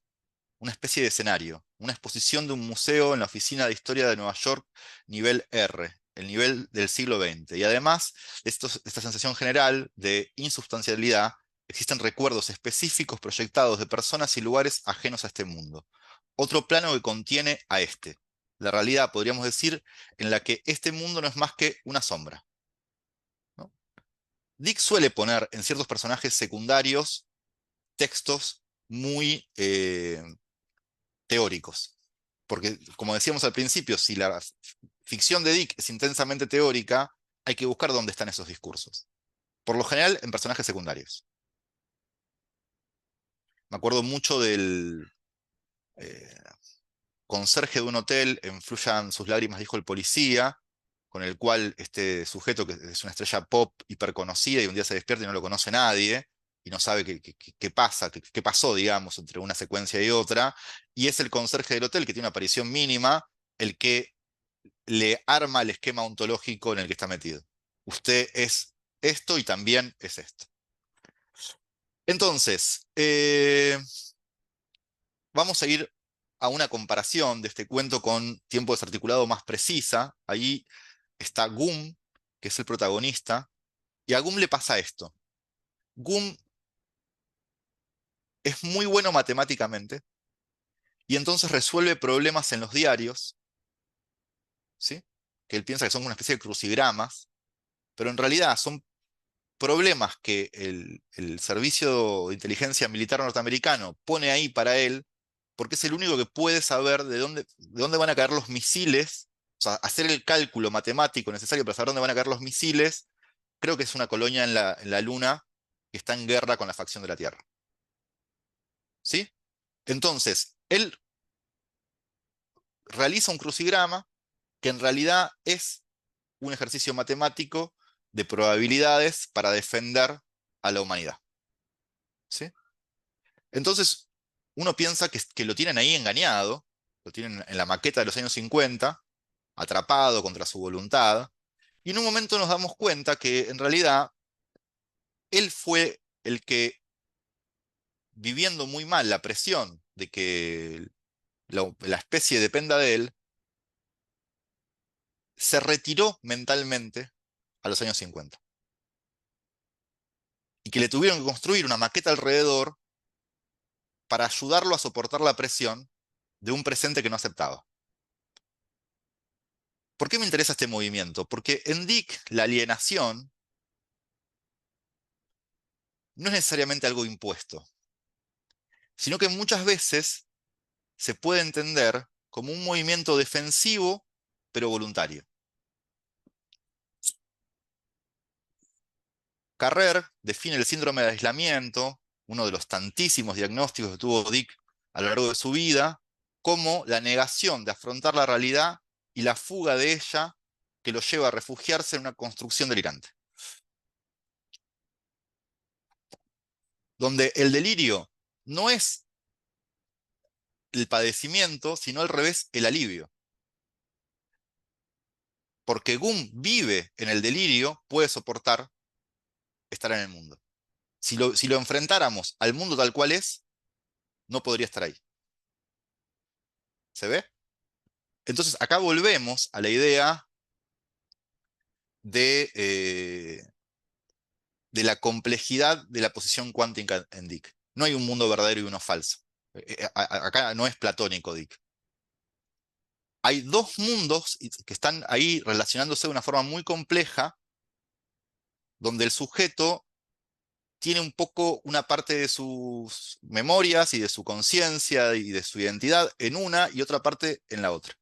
Una especie de escenario, una exposición de un museo en la Oficina de Historia de Nueva York, nivel R, el nivel del siglo XX. Y además, esta sensación general de insubstancialidad, existen recuerdos específicos proyectados de personas y lugares ajenos a este mundo. Otro plano que contiene a este. La realidad, podríamos decir, en la que este mundo no es más que una sombra, ¿no? Dick suele poner en ciertos personajes secundarios textos muy teóricos. Porque, como decíamos al principio, si la ficción de Dick es intensamente teórica, hay que buscar dónde están esos discursos. Por lo general, en personajes secundarios. Me acuerdo mucho del eh, conserje de un hotel en Fluyan sus lágrimas, dijo el policía, con el cual este sujeto, que es una estrella pop hiperconocida y un día se despierta y no lo conoce nadie, y no sabe qué pasa, qué pasó, digamos, entre una secuencia y otra, y es el conserje del hotel, que tiene una aparición mínima, el que le arma el esquema ontológico en el que está metido. Usted es esto y también es esto. Entonces, vamos a ir a una comparación de este cuento con Tiempo desarticulado más precisa. Ahí está Goom, que es el protagonista, Y a Gum le pasa esto. Gum es muy bueno matemáticamente y entonces resuelve problemas en los diarios, ¿sí? Que él piensa que son una especie de crucigramas, pero en realidad son problemas que el Servicio de Inteligencia Militar norteamericano pone ahí para él, porque es el único que puede saber de dónde van a caer los misiles, o sea, hacer el cálculo matemático necesario para saber dónde van a caer los misiles. Creo que es una colonia en la Luna que está en guerra con la facción de la Tierra. ¿Sí? Entonces, él realiza un crucigrama que en realidad es un ejercicio matemático de probabilidades para defender a la humanidad. ¿Sí? Entonces, uno piensa que lo tienen ahí engañado, lo tienen en la maqueta de los años 50, atrapado contra su voluntad, y en un momento nos damos cuenta que en realidad él fue el que, viviendo muy mal la presión de que la especie dependa de él, se retiró mentalmente a los años 50. Y que le tuvieron que construir una maqueta alrededor para ayudarlo a soportar la presión de un presente que no aceptaba. ¿Por qué me interesa este movimiento? Porque en Dick la alienación no es necesariamente algo impuesto, sino que muchas veces se puede entender como un movimiento defensivo, pero voluntario. Carrer define el síndrome de aislamiento, uno de los tantísimos diagnósticos que tuvo Dick a lo largo de su vida, como la negación de afrontar la realidad y la fuga de ella que lo lleva a refugiarse en una construcción delirante. Donde el delirio no es el padecimiento, sino al revés, el alivio. Porque Gum vive en el delirio, puede soportar estar en el mundo. Si lo enfrentáramos al mundo tal cual es, no podría estar ahí. ¿Se ve? Entonces acá volvemos a la idea de la complejidad de la posición cuántica en Dick. No hay un mundo verdadero y uno falso. Acá no es platónico Dick. Hay dos mundos que están ahí relacionándose de una forma muy compleja, donde el sujeto tiene un poco una parte de sus memorias y de su conciencia y de su identidad en una y otra parte en la otra.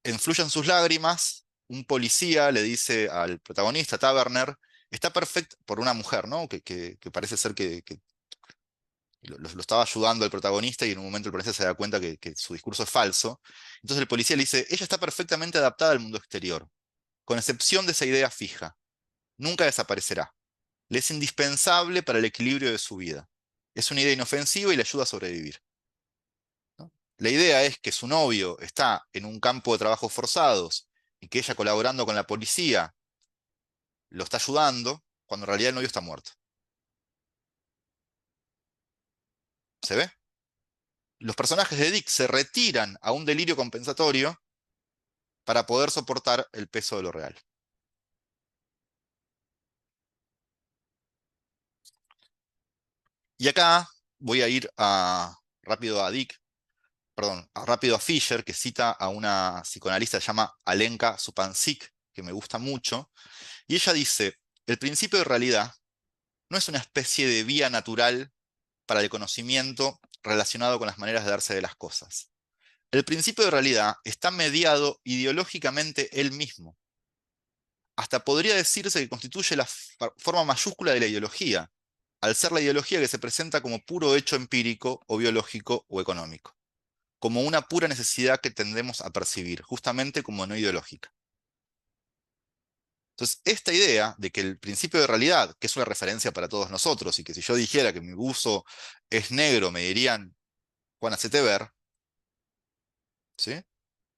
En Fluyen sus lágrimas, un policía le dice al protagonista, Taverner, está perfecto, por una mujer, ¿no? Que parece ser que lo estaba ayudando al protagonista y en un momento el protagonista se da cuenta que su discurso es falso. Entonces el policía le dice, ella está perfectamente adaptada al mundo exterior, con excepción de esa idea fija. Nunca desaparecerá. Le es indispensable para el equilibrio de su vida. Es una idea inofensiva y le ayuda a sobrevivir, ¿no? La idea es que su novio está en un campo de trabajos forzados y que ella colaborando con la policía lo está ayudando, cuando en realidad el novio está muerto. ¿Se ve? Los personajes de Dick se retiran a un delirio compensatorio para poder soportar el peso de lo real. Y acá voy a ir rápido a Dick, perdón, rápido a Fisher, que cita a una psicoanalista que se llama Alenka Supansik, que me gusta mucho, y ella dice, el principio de realidad no es una especie de vía natural para el conocimiento relacionado con las maneras de darse de las cosas. El principio de realidad está mediado ideológicamente él mismo. Hasta podría decirse que constituye la forma mayúscula de la ideología, al ser la ideología que se presenta como puro hecho empírico o biológico o económico, como una pura necesidad que tendemos a percibir, justamente como no ideológica. Entonces, esta idea de que el principio de realidad, que es una referencia para todos nosotros, y que si yo dijera que mi buzo es negro, me dirían, Juan, hacete ver, ¿sí?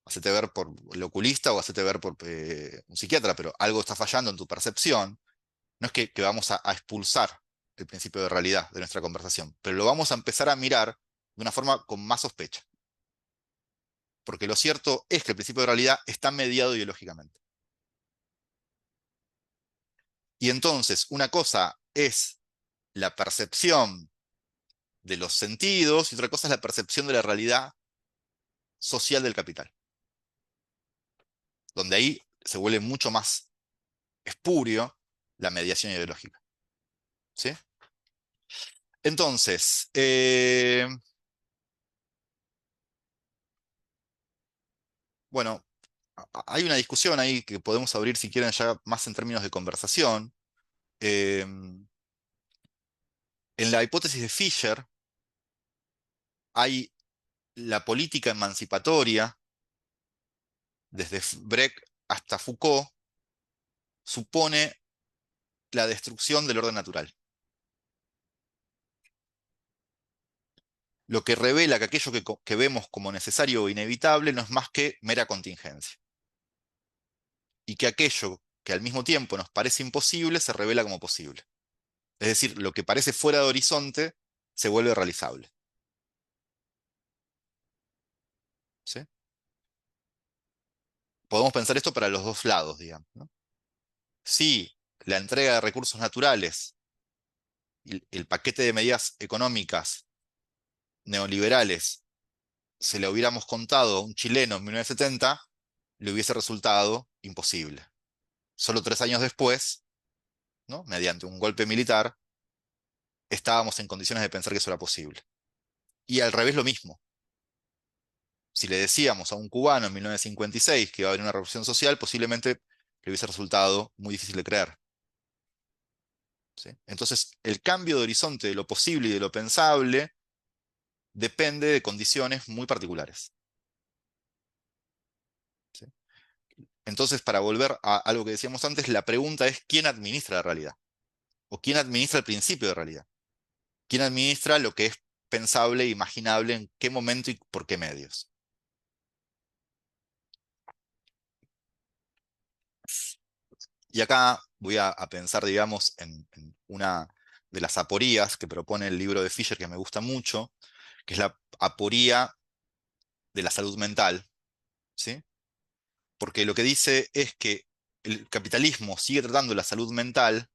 Hacete ver por el oculista o hacete ver por un psiquiatra, pero algo está fallando en tu percepción. No es que vamos a expulsar el principio de realidad de nuestra conversación, pero lo vamos a empezar a mirar de una forma con más sospecha. Porque lo cierto es que el principio de realidad está mediado ideológicamente. Y entonces una cosa es la percepción de los sentidos y otra cosa es la percepción de la realidad social del capital, donde ahí se vuelve mucho más espurio la mediación ideológica. ¿Sí? Entonces, bueno, hay una discusión ahí que podemos abrir si quieren ya más en términos de conversación. Eh, en la hipótesis de Fisher hay la política emancipatoria, desde Brecht hasta Foucault, supone la destrucción del orden natural, lo que revela que aquello que vemos como necesario o inevitable no es más que mera contingencia, y que aquello que al mismo tiempo nos parece imposible se revela como posible. Es decir, lo que parece fuera de horizonte se vuelve realizable. ¿Sí? Podemos pensar esto para los dos lados, digamos, ¿no? Si la entrega de recursos naturales y el paquete de medidas económicas neoliberales se le hubiéramos contado a un chileno en 1970, le hubiese resultado imposible. Solo 3 años después, ¿no?, mediante un golpe militar, estábamos en condiciones de pensar que eso era posible. Y al revés lo mismo. Si le decíamos a un cubano en 1956 que iba a haber una revolución social, posiblemente le hubiese resultado muy difícil de creer. ¿Sí? Entonces, el cambio de horizonte de lo posible y de lo pensable depende de condiciones muy particulares. ¿Sí? Entonces, para volver a algo que decíamos antes, la pregunta es ¿quién administra la realidad? ¿O quién administra el principio de realidad? ¿Quién administra lo que es pensable e imaginable en qué momento y por qué medios? Y acá voy a pensar, digamos, en una de las aporías que propone el libro de Fisher que me gusta mucho, que es la aporía de la salud mental, ¿sí? Porque lo que dice es que el capitalismo sigue tratando la salud mental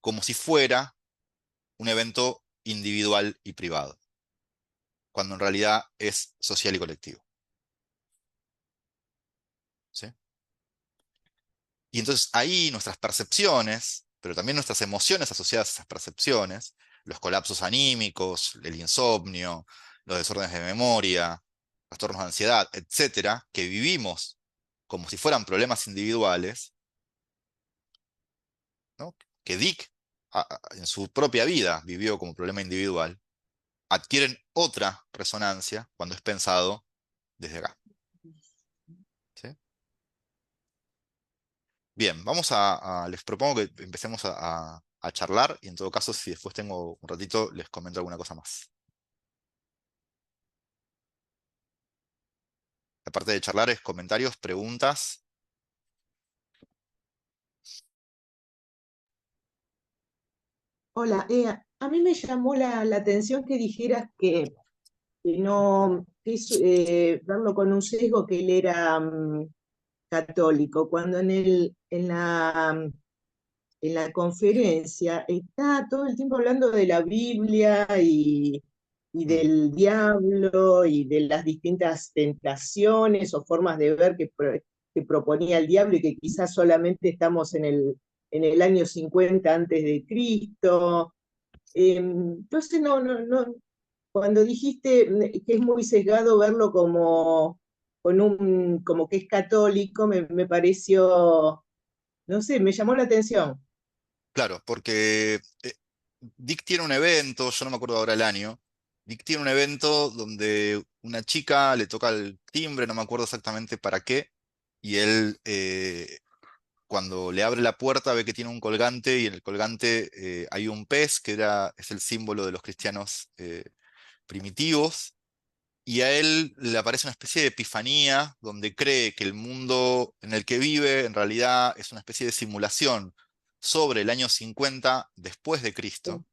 como si fuera un evento individual y privado, cuando en realidad es social y colectivo, ¿sí? Y entonces ahí nuestras percepciones, pero también nuestras emociones asociadas a esas percepciones, los colapsos anímicos, el insomnio, los desórdenes de memoria, trastornos de ansiedad, etcétera, que vivimos como si fueran problemas individuales, ¿no?, que Dick en su propia vida vivió como problema individual, adquieren otra resonancia cuando es pensado desde acá. ¿Sí? Bien, les propongo que empecemos a charlar y en todo caso, si después tengo un ratito, les comento alguna cosa más. La parte de charlar es comentarios, preguntas. Hola, a mí me llamó la atención que dijeras que no, que es, verlo con un sesgo, que él era católico, cuando en la conferencia está todo el tiempo hablando de la Biblia y Mm, del diablo y de las distintas tentaciones o formas de ver que proponía el diablo y que quizás solamente estamos en el año 50 antes de Cristo. Entonces, cuando dijiste que es muy sesgado verlo como que es católico, me pareció, no sé, me llamó la atención. claro, porque Dick tiene un evento, yo no me acuerdo ahora el año. Dick tiene un evento donde una chica le toca el timbre, no me acuerdo exactamente para qué, y él, cuando le abre la puerta, ve que tiene un colgante y en el colgante hay un pez es el símbolo de los cristianos primitivos. Y a él le aparece una especie de epifanía donde cree que el mundo en el que vive en realidad es una especie de simulación sobre el año 50 después de Cristo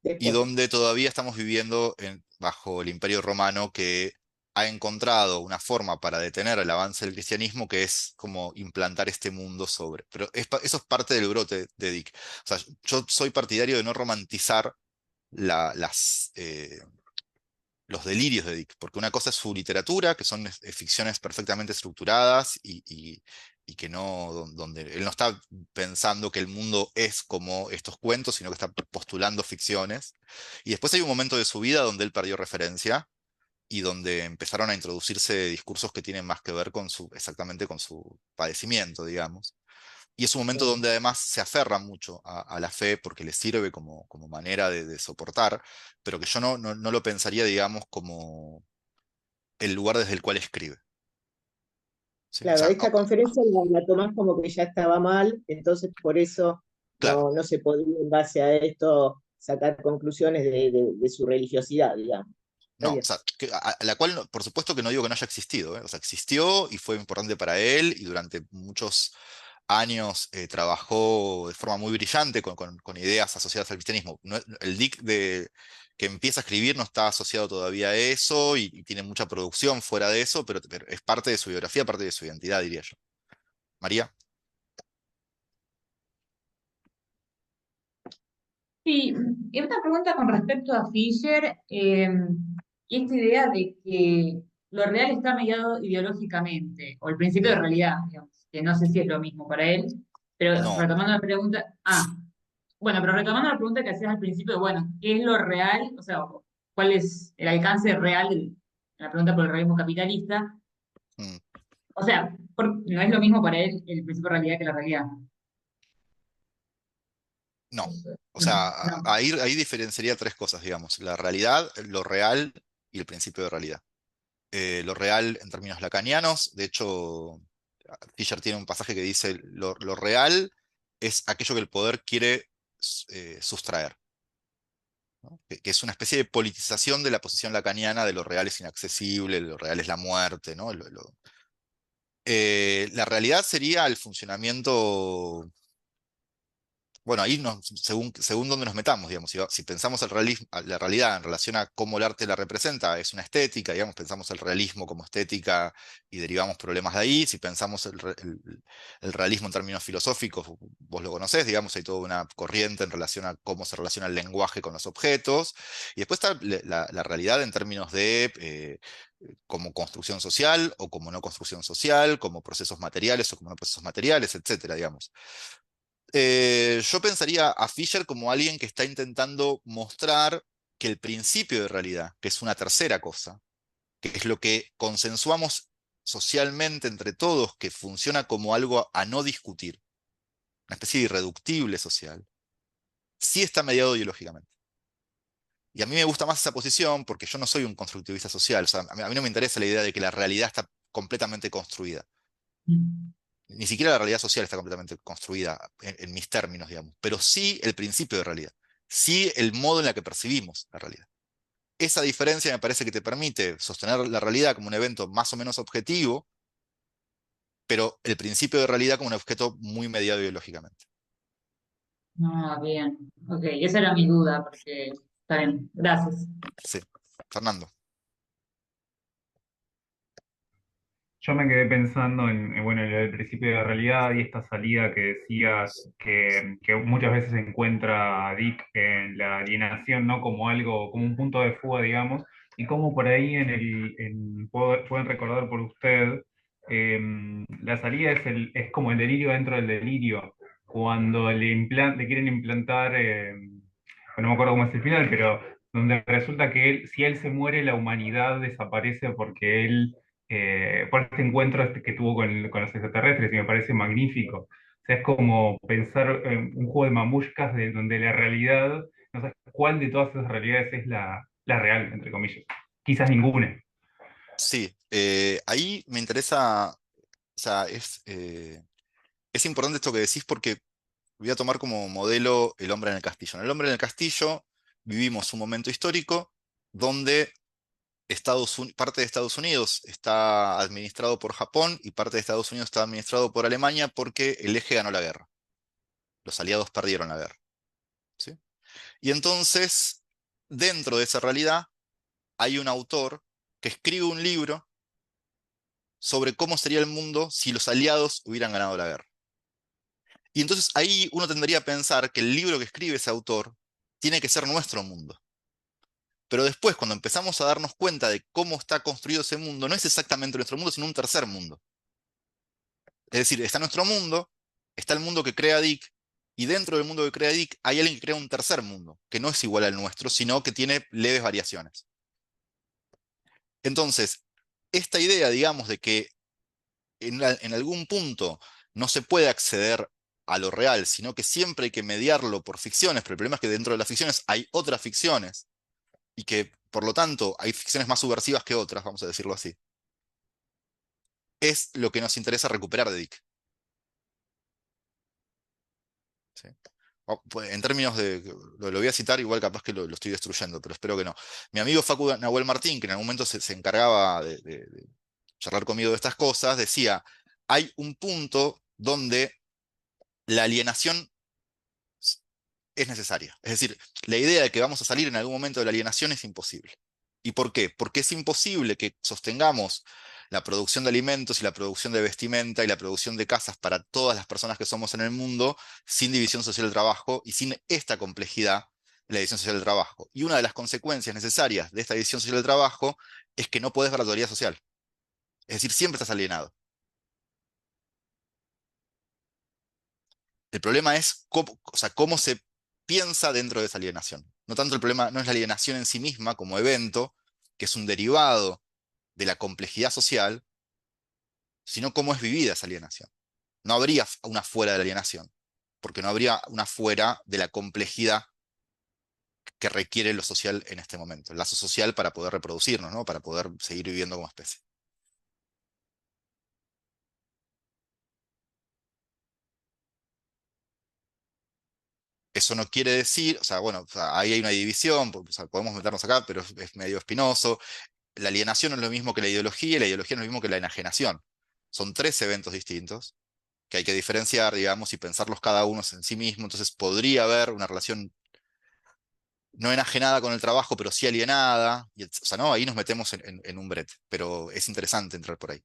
y Después. donde todavía estamos viviendo bajo el Imperio Romano que ha encontrado una forma para detener el avance del cristianismo que es como implantar este mundo sobre. Pero eso es parte del brote de Dick. O sea, yo soy partidario de no romantizar las, los delirios de Dick, porque una cosa es su literatura, que son ficciones perfectamente estructuradas y que no, donde él no está pensando que el mundo es como estos cuentos, sino que está postulando ficciones. Y después hay un momento de su vida donde él perdió referencia y donde empezaron a introducirse discursos que tienen más que ver con exactamente con su padecimiento, digamos. Y es un momento donde además se aferra mucho a la fe porque le sirve como manera de soportar, pero que yo no lo pensaría, digamos, como el lugar desde el cual escribe. ¿Sí? O Claro, sea, esta conferencia la tomás como que ya estaba mal, entonces por eso claro, no se podía en base a esto sacar conclusiones de su religiosidad, digamos. Está no, o bien. sea, a la cual por supuesto que no digo que no haya existido, ¿eh? O sea, existió y fue importante para él y durante muchos años trabajó de forma muy brillante con ideas asociadas al cristianismo. El Dick que empieza a escribir no está asociado todavía a eso y tiene mucha producción fuera de eso, pero es parte de su biografía, parte de su identidad, diría yo. María. Sí, y una pregunta con respecto a Fisher, y esta idea de que lo real está mediado ideológicamente, o el principio de Mm, realidad, digamos, que no sé si es lo mismo para él, pero no, retomando la pregunta, bueno, pero retomando la pregunta que hacías al principio, bueno, ¿qué es lo real? O sea, ¿cuál es el alcance real de la pregunta por el realismo capitalista? mm, O sea, no es lo mismo para él el principio de realidad que la realidad. no. O No, sea, no. ahí diferenciaría tres cosas, digamos. La realidad, lo real y el principio de realidad. Lo real en términos lacanianos. De hecho, Fisher tiene un pasaje que dice, lo real es aquello que el poder quiere sustraer, ¿no? Que es una especie de politización de la posición lacaniana de lo real es inaccesible, lo real es la muerte, ¿no? La realidad sería el funcionamiento. Bueno, ahí según dónde nos metamos, digamos, si pensamos el realismo, la realidad en relación a cómo el arte la representa, es una estética, digamos, pensamos el realismo como estética y derivamos problemas de ahí, si pensamos el realismo en términos filosóficos, vos lo conocés, digamos, hay toda una corriente en relación a cómo se relaciona el lenguaje con los objetos, y después está la realidad en términos de como construcción social o como no construcción social, como procesos materiales o como no procesos materiales, etcétera, digamos. Yo pensaría a Fisher como alguien que está intentando mostrar que el principio de realidad, que es una tercera cosa, que es lo que consensuamos socialmente entre todos, que funciona como algo a no discutir, una especie de irreductible social, sí está mediado ideológicamente. Y a mí me gusta más esa posición porque yo no soy un constructivista social. O sea, a mí no me interesa la idea de que la realidad está completamente construida. Ni siquiera la realidad social está completamente construida en mis términos, digamos, pero sí el principio de realidad, sí el modo en la que percibimos la realidad. Esa diferencia me parece que te permite sostener la realidad como un evento más o menos objetivo, pero el principio de realidad como un objeto muy mediado ideológicamente. Ah, bien. Ok, esa era mi duda, porque está bien. Gracias. Sí. Fernando. Yo me quedé pensando bueno, en el principio de la realidad y esta salida que decías que muchas veces se encuentra Dick en la alienación, ¿no? Como algo, como un punto de fuga, digamos, y cómo por ahí pueden recordar por usted, la salida es como el delirio dentro del delirio, cuando le quieren implantar, no me acuerdo cómo es el final, pero donde resulta que si él se muere, la humanidad desaparece porque él por este encuentro que tuvo con los extraterrestres y me parece magnífico. O sea, es como pensar en un juego de mamushkas donde la realidad, no sé cuál de todas esas realidades es la real, entre comillas. Quizás ninguna. Sí, ahí me interesa, o sea, es importante esto que decís porque voy a tomar como modelo El hombre en el castillo. En El hombre en el castillo vivimos un momento histórico donde parte de Estados Unidos está administrado por Japón y parte de Estados Unidos está administrado por Alemania porque el eje ganó la guerra. Los aliados perdieron la guerra. ¿Sí? Y entonces, dentro de esa realidad, hay un autor que escribe un libro sobre cómo sería el mundo si los aliados hubieran ganado la guerra. Y entonces ahí uno tendría a pensar que el libro que escribe ese autor tiene que ser nuestro mundo. Pero después, cuando empezamos a darnos cuenta de cómo está construido ese mundo, no es exactamente nuestro mundo, sino un tercer mundo. Es decir, está nuestro mundo, está el mundo que crea Dick, y dentro del mundo que crea Dick hay alguien que crea un tercer mundo, que no es igual al nuestro, sino que tiene leves variaciones. Entonces, esta idea, digamos, de que en algún punto no se puede acceder a lo real, sino que siempre hay que mediarlo por ficciones, pero el problema es que dentro de las ficciones hay otras ficciones, y que, por lo tanto, hay ficciones más subversivas que otras, vamos a decirlo así. Es lo que nos interesa recuperar de Dick. ¿Sí? Pues, en términos de, lo voy a citar, igual capaz que lo estoy destruyendo, pero espero que no. Mi amigo Facu Nahuel Martín, que en algún momento se encargaba de charlar conmigo de estas cosas, decía, hay un punto donde la alienación es necesaria. Es decir, la idea de que vamos a salir en algún momento de la alienación es imposible. ¿Y por qué? Porque es imposible que sostengamos la producción de alimentos y la producción de vestimenta y la producción de casas para todas las personas que somos en el mundo sin división social del trabajo y sin esta complejidad de la división social del trabajo. Y una de las consecuencias necesarias de esta división social del trabajo es que no podés ver la teoría social. Es decir, siempre estás alienado. El problema es cómo, o sea, cómo se piensa dentro de esa alienación. No tanto el problema, no es la alienación en sí misma como evento, que es un derivado de la complejidad social, sino cómo es vivida esa alienación. No habría una fuera de la alienación, porque no habría una fuera de la complejidad que requiere lo social en este momento, el lazo social para poder reproducirnos, ¿no? Para poder seguir viviendo como especie. Eso no quiere decir, o sea, bueno, o sea, ahí hay una división, o sea, podemos meternos acá, pero es medio espinoso. La alienación no es lo mismo que la ideología, y la ideología no es lo mismo que la enajenación. Son tres eventos distintos que hay que diferenciar, digamos, y pensarlos cada uno en sí mismo. Entonces podría haber una relación no enajenada con el trabajo, pero sí alienada. O sea, no, ahí nos metemos en un brete, pero es interesante entrar por ahí.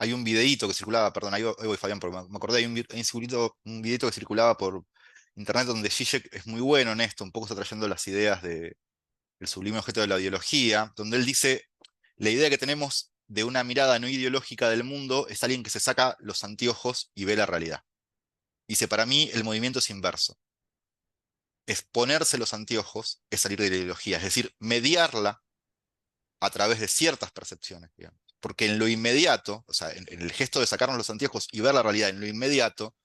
Hay un videíto que circulaba, perdón, ahí voy, Fabián, porque me acordé, hay un videíto que circulaba por internet donde Zizek es muy bueno en esto, un poco está trayendo las ideas del sublime objeto de la ideología, donde él dice, la idea que tenemos de una mirada no ideológica del mundo es alguien que se saca los anteojos y ve la realidad. Dice, para mí el movimiento es inverso. Es ponerse los anteojos, es salir de la ideología, es decir, mediarla a través de ciertas percepciones, digamos. Porque en lo inmediato, o sea, en el gesto de sacarnos los anteojos y ver la realidad en lo inmediato,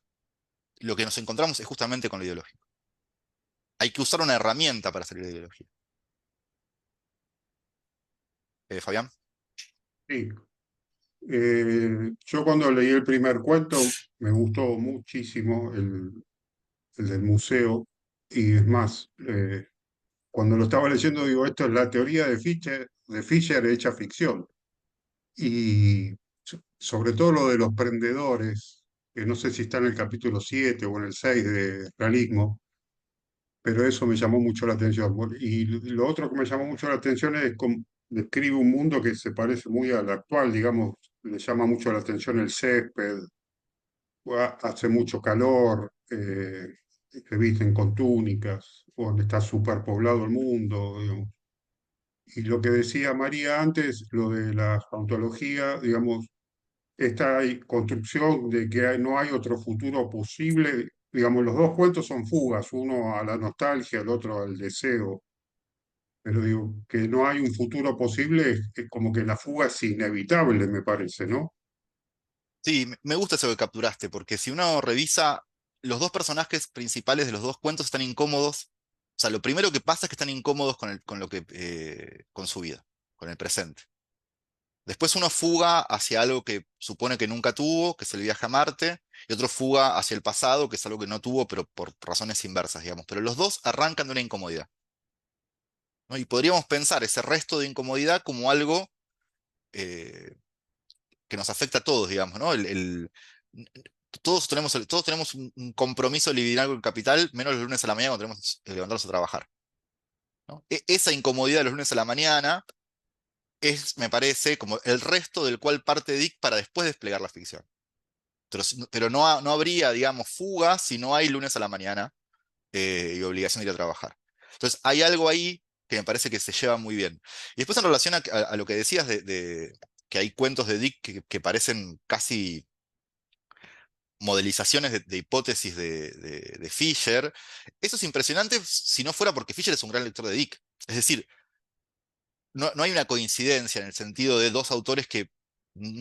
lo que nos encontramos es justamente con lo ideológico. Hay que usar una herramienta para salir de la ideología. Fabián. Sí. Yo cuando leí el primer cuento me gustó muchísimo el del museo y es más, cuando lo estaba leyendo digo, esto es la teoría de Fisher hecha ficción. Y sobre todo lo de los prendedores, que no sé si está en el capítulo 7 o en el 6 de Realismo, pero eso me llamó mucho la atención. Y lo otro que me llamó mucho la atención es cómo describe un mundo que se parece muy al actual, digamos, le llama mucho la atención el césped, hace mucho calor, se visten con túnicas, donde está superpoblado el mundo, digamos. Y lo que decía María antes, lo de la ontología, digamos, esta construcción de que no hay otro futuro posible, digamos, los dos cuentos son fugas, uno a la nostalgia, el otro al deseo, pero digo, que no hay un futuro posible, es como que la fuga es inevitable, me parece, ¿no? Sí, me gusta eso que capturaste, porque si uno revisa, los dos personajes principales de los dos cuentos están incómodos. O sea, lo primero que pasa es que están incómodos con su vida, con el presente. Después uno fuga hacia algo que supone que nunca tuvo, que es el viaje a Marte, y otro fuga hacia el pasado, que es algo que no tuvo, pero por razones inversas, digamos. Pero los dos arrancan de una incomodidad. ¿no? Y podríamos pensar ese resto de incomodidad como algo eh, que nos afecta a todos, digamos, ¿no? Todos tenemos un compromiso libidinal con el capital, menos los lunes a la mañana cuando tenemos que levantarnos a trabajar, ¿no? Esa incomodidad de los lunes a la mañana es, me parece, como el resto del cual parte Dick para después desplegar la ficción. Pero no, no habría, digamos, fuga si no hay lunes a la mañana y obligación de ir a trabajar. Entonces, hay algo ahí que me parece que se lleva muy bien. Y después en relación a lo que decías de que hay cuentos de Dick que parecen casi modelizaciones de hipótesis de Fisher, eso es impresionante si no fuera porque Fisher es un gran lector de Dick. Es decir, no hay una coincidencia en el sentido de dos autores que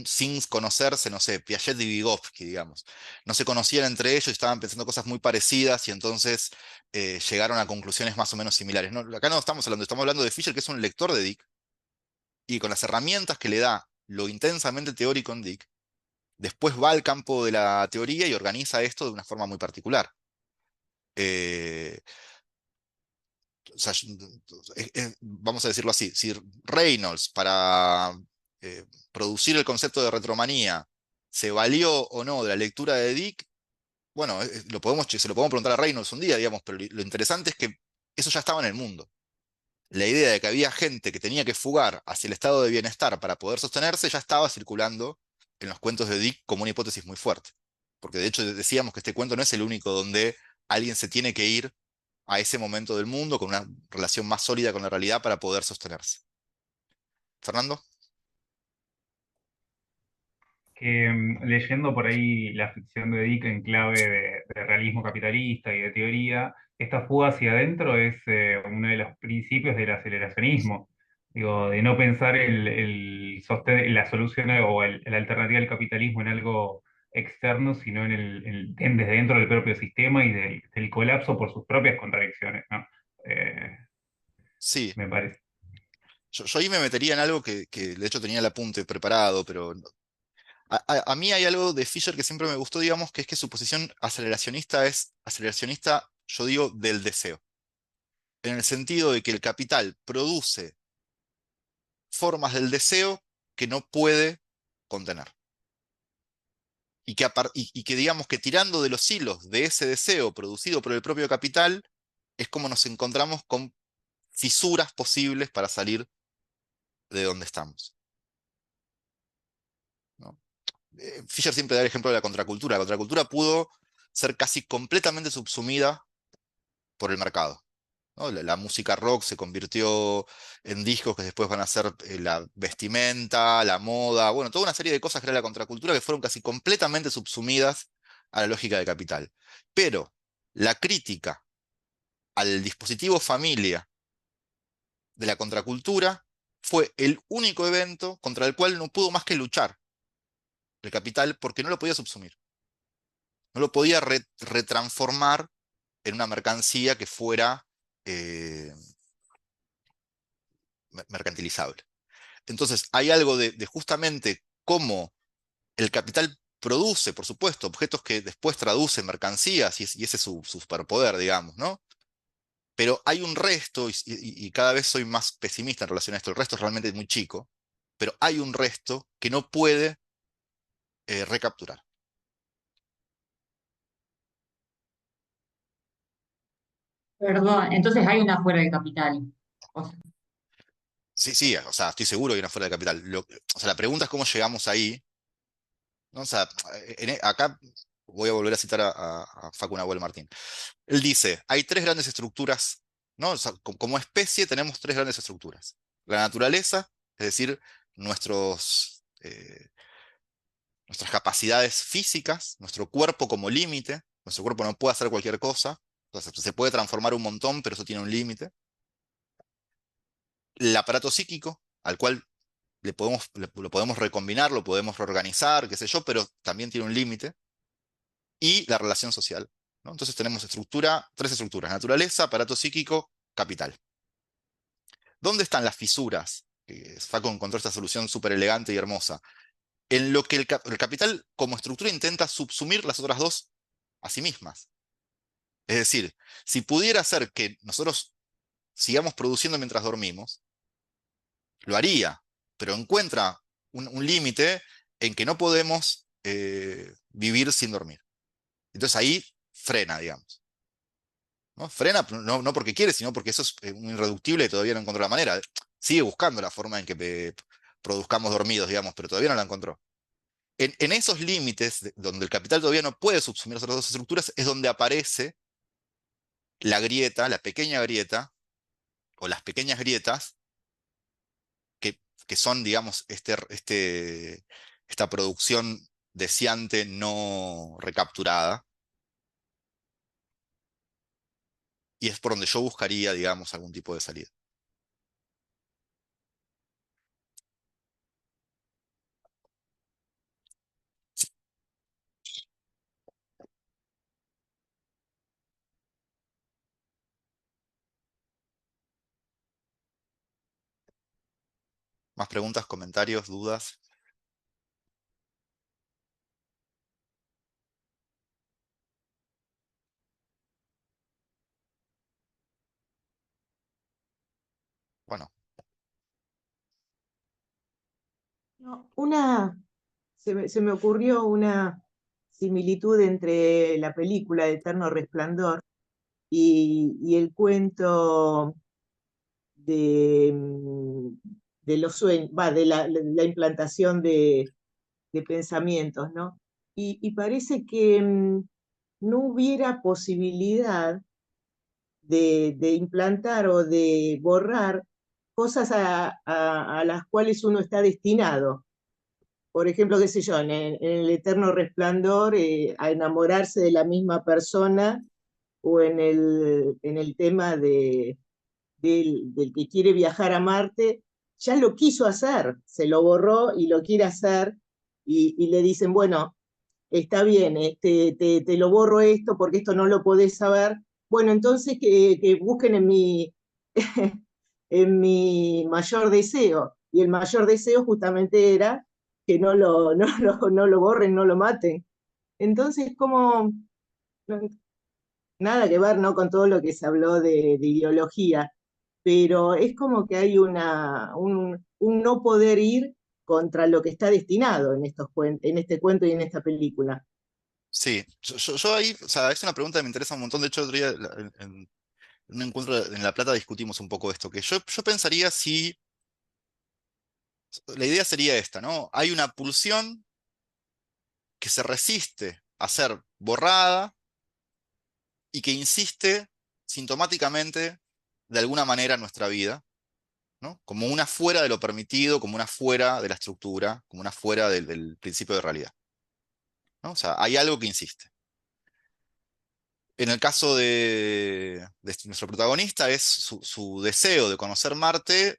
sin conocerse, no sé, Piaget y Vygotsky, digamos, no se conocían entre ellos y estaban pensando cosas muy parecidas y entonces llegaron a conclusiones más o menos similares. No, acá no estamos hablando de Fisher, que es un lector de Dick, y con las herramientas que le da lo intensamente teórico en Dick, después va al campo de la teoría y organiza esto de una forma muy particular. Eh, o sea, vamos a decirlo así, si Reynolds para producir el concepto de retromanía se valió o no de la lectura de Dick, bueno, se lo podemos preguntar a Reynolds un día, digamos, pero lo interesante es que eso ya estaba en el mundo. La idea de que había gente que tenía que fugar hacia el estado de bienestar para poder sostenerse ya estaba circulando en los cuentos de Dick como una hipótesis muy fuerte. Porque de hecho decíamos que este cuento no es el único donde alguien se tiene que ir a ese momento del mundo con una relación más sólida con la realidad para poder sostenerse. Fernando. Que leyendo por ahí la ficción de Dick en clave de realismo capitalista y de teoría, esta fuga hacia adentro es uno de los principios del aceleracionismo. Digo, de no pensar la solución la alternativa del capitalismo en algo externo, sino desde dentro del propio sistema y del colapso por sus propias contradicciones, ¿no? Eh, Sí, Me parece. yo ahí me metería en algo que de hecho tenía el apunte preparado, pero a mí hay algo de Fisher que siempre me gustó, digamos, que es que su posición aceleracionista es aceleracionista, yo digo, del deseo. En el sentido de que el capital produce formas del deseo que no puede contener. Y que digamos que tirando de los hilos de ese deseo producido por el propio capital, es como nos encontramos con fisuras posibles para salir de donde estamos, ¿no? Fisher siempre da el ejemplo de la contracultura. La contracultura pudo ser casi completamente subsumida por el mercado, ¿no? La música rock se convirtió en discos que después van a ser la vestimenta, la moda, bueno, toda una serie de cosas que era la contracultura que fueron casi completamente subsumidas a la lógica de capital. Pero la crítica al dispositivo familia de la contracultura fue el único evento contra el cual no pudo más que luchar el capital porque no lo podía subsumir, no lo podía retransformar en una mercancía que fuera eh, mercantilizable. Entonces, hay algo de justamente cómo el capital produce, por supuesto, objetos que después traducen mercancías, y ese es su superpoder, digamos, ¿no? Pero hay un resto, y cada vez soy más pesimista en relación a esto, el resto es realmente muy chico, pero hay un resto que no puede recapturar. Perdón, entonces hay una fuera de capital. O sea, Sí, sí, o sea, estoy seguro que hay una fuera de capital. O sea, la pregunta es cómo llegamos ahí, ¿no? O sea, acá voy a volver a citar a Facu Nahuel Martín. Él dice, hay tres grandes estructuras, ¿no? O sea, como especie tenemos tres grandes estructuras. La naturaleza, es decir, nuestras capacidades físicas, nuestro cuerpo como límite. Nuestro cuerpo no puede hacer cualquier cosa. Entonces, se puede transformar un montón, pero eso tiene un límite. El aparato psíquico, al cual lo podemos recombinar, lo podemos reorganizar, qué sé yo, pero también tiene un límite. Y la relación social, ¿no? Entonces tenemos tres estructuras: naturaleza, aparato psíquico, capital. ¿Dónde están las fisuras? Faco encontró esta solución súper elegante y hermosa. En lo que el capital como estructura intenta subsumir las otras dos a sí mismas. Es decir, si pudiera ser que nosotros sigamos produciendo mientras dormimos, lo haría, pero encuentra un límite en que no podemos vivir sin dormir. Entonces ahí frena, digamos. ¿No? Frena no porque quiere, sino porque eso es un irreductible y todavía no encontró la manera. Sigue buscando la forma en que produzcamos dormidos, digamos, pero todavía no la encontró. En esos límites, donde el capital todavía no puede subsumir las otras dos estructuras, es donde aparece la grieta, la pequeña grieta, o las pequeñas grietas, que son, digamos, esta producción deseante no recapturada, y es por donde yo buscaría, digamos, algún tipo de salida. ¿Más preguntas, comentarios, dudas? Bueno, No, se me ocurrió una similitud entre la película de Eterno Resplandor y el cuento de, de los sueños, de la implantación de pensamientos, ¿no? Y parece que no hubiera posibilidad de implantar o de borrar cosas a las cuales uno está destinado. Por ejemplo, qué sé yo, en el eterno resplandor, a enamorarse de la misma persona, o en el tema del que quiere viajar a Marte, ya lo quiso hacer, se lo borró y lo quiere hacer, y le dicen, bueno, está bien, te lo borro esto porque esto no lo podés saber. Bueno, entonces que busquen en mi mayor deseo. Y el mayor deseo justamente era que no lo borren, no lo maten. Entonces, como nada que ver, ¿no? Con todo lo que se habló de ideología, pero es como que hay un no poder ir contra lo que está destinado en este cuento y en esta película. sí, yo ahí, o sea, es una pregunta que me interesa un montón. De hecho, otro día en un encuentro en La Plata discutimos un poco esto, que yo pensaría si, la idea sería esta, ¿no? Hay una pulsión que se resiste a ser borrada y que insiste sintomáticamente de alguna manera en nuestra vida, ¿no? Como una fuera de lo permitido, como una fuera de la estructura, como una fuera del principio de realidad, ¿no? O sea, hay algo que insiste. En el caso de nuestro protagonista, es su deseo de conocer Marte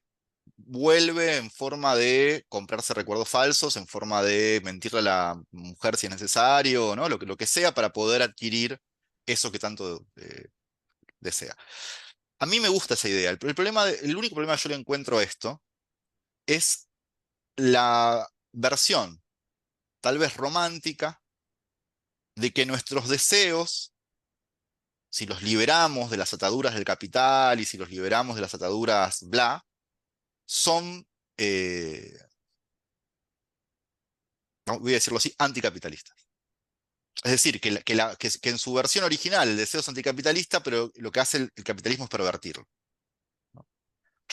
vuelve en forma de comprarse recuerdos falsos, en forma de mentirle a la mujer si es necesario, ¿no? Lo que sea para poder adquirir eso que tanto desea. A mí me gusta esa idea. El único problema que yo le encuentro a esto es la versión, tal vez romántica, de que nuestros deseos, si los liberamos de las ataduras del capital y si los liberamos de las ataduras bla, son, voy a decirlo así, anticapitalistas. Es decir, que en su versión original el deseo es anticapitalista, pero lo que hace el capitalismo es pervertirlo.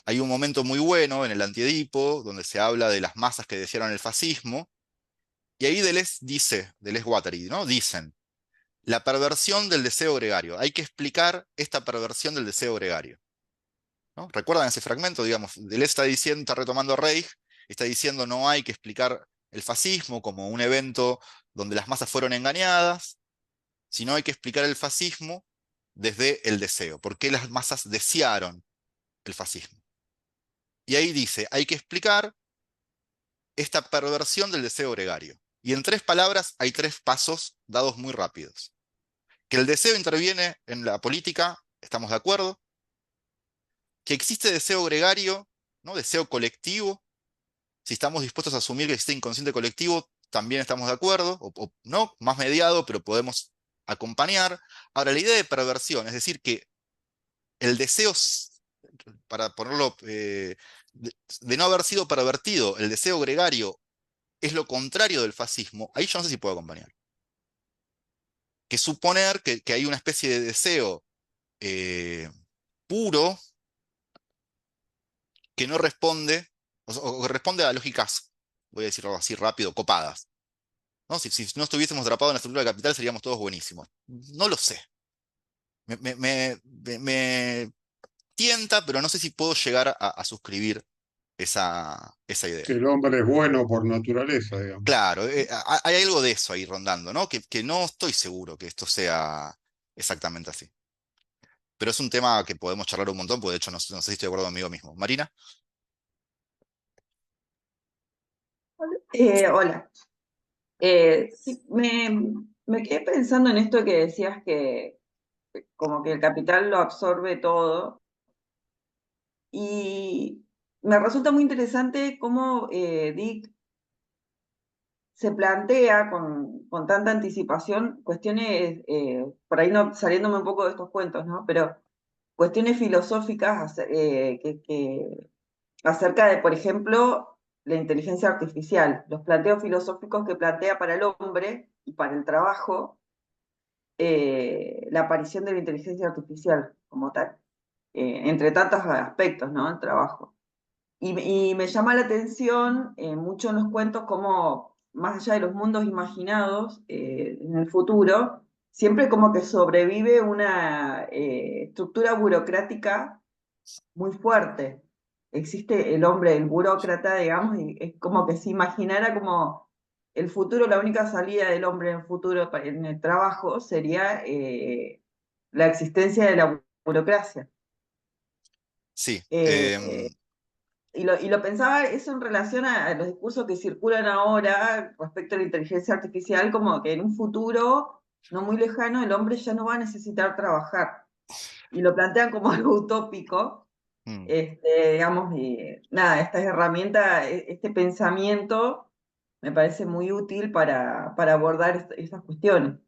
Hay un momento muy bueno en el Antiedipo, donde se habla de las masas que desearon el fascismo, y ahí Deleuze Guattari, ¿no? Dicen, la perversión del deseo gregario. Hay que explicar esta perversión del deseo gregario, ¿no? ¿Recuerdan ese fragmento? Digamos, Deleuze está diciendo, está retomando a Reich, está diciendo no hay que explicar el fascismo como un evento donde las masas fueron engañadas, sino hay que explicar el fascismo desde el deseo. ¿Por qué las masas desearon el fascismo? Y ahí dice, hay que explicar esta perversión del deseo gregario. Y en 3 palabras hay 3 pasos dados muy rápidos. Que el deseo interviene en la política, estamos de acuerdo. Que existe deseo gregario, ¿no? Deseo colectivo. Si estamos dispuestos a asumir que existe inconsciente colectivo, también estamos de acuerdo. O no, más mediado, pero podemos acompañar. Ahora, la idea de perversión, es decir, que el deseo para ponerlo, de no haber sido pervertido, el deseo gregario es lo contrario del fascismo, ahí yo no sé si puedo acompañar. Que suponer que hay una especie de deseo puro que no responde, o que responde a lógicas, voy a decirlo así rápido, copadas. ¿No? Si no estuviésemos atrapados en la estructura de capital seríamos todos buenísimos. No lo sé. Me tienta, pero no sé si puedo llegar a suscribir esa Que idea. el hombre es bueno por naturaleza, digamos. Claro, hay algo de eso ahí rondando, ¿no? Que no estoy seguro que esto sea exactamente así. Pero es un tema que podemos charlar un montón, porque de hecho no sé si estoy de acuerdo conmigo mismo. Marina. Hola. Sí, me quedé pensando en esto que decías que como que el capital lo absorbe todo y me resulta muy interesante cómo Dick se plantea con tanta anticipación cuestiones, por ahí no saliéndome un poco de estos cuentos, ¿no? Pero cuestiones filosóficas acerca de, por ejemplo, la inteligencia artificial, los planteos filosóficos que plantea para el hombre y para el trabajo la aparición de la inteligencia artificial como tal, entre tantos aspectos, ¿no? El trabajo. Y me llama la atención mucho en los cuentos como, más allá de los mundos imaginados en el futuro, siempre como que sobrevive una estructura burocrática muy fuerte. Existe el hombre, el burócrata, digamos, y es como que se imaginara como el futuro, la única salida del hombre en el futuro en el trabajo sería la existencia de la burocracia. Sí. Eh, y lo pensaba eso en relación a los discursos que circulan ahora respecto a la inteligencia artificial, como que en un futuro no muy lejano el hombre ya no va a necesitar trabajar. Y lo plantean como algo utópico, Mm. digamos, y nada, esta herramienta, este pensamiento me parece muy útil para abordar estas cuestiones.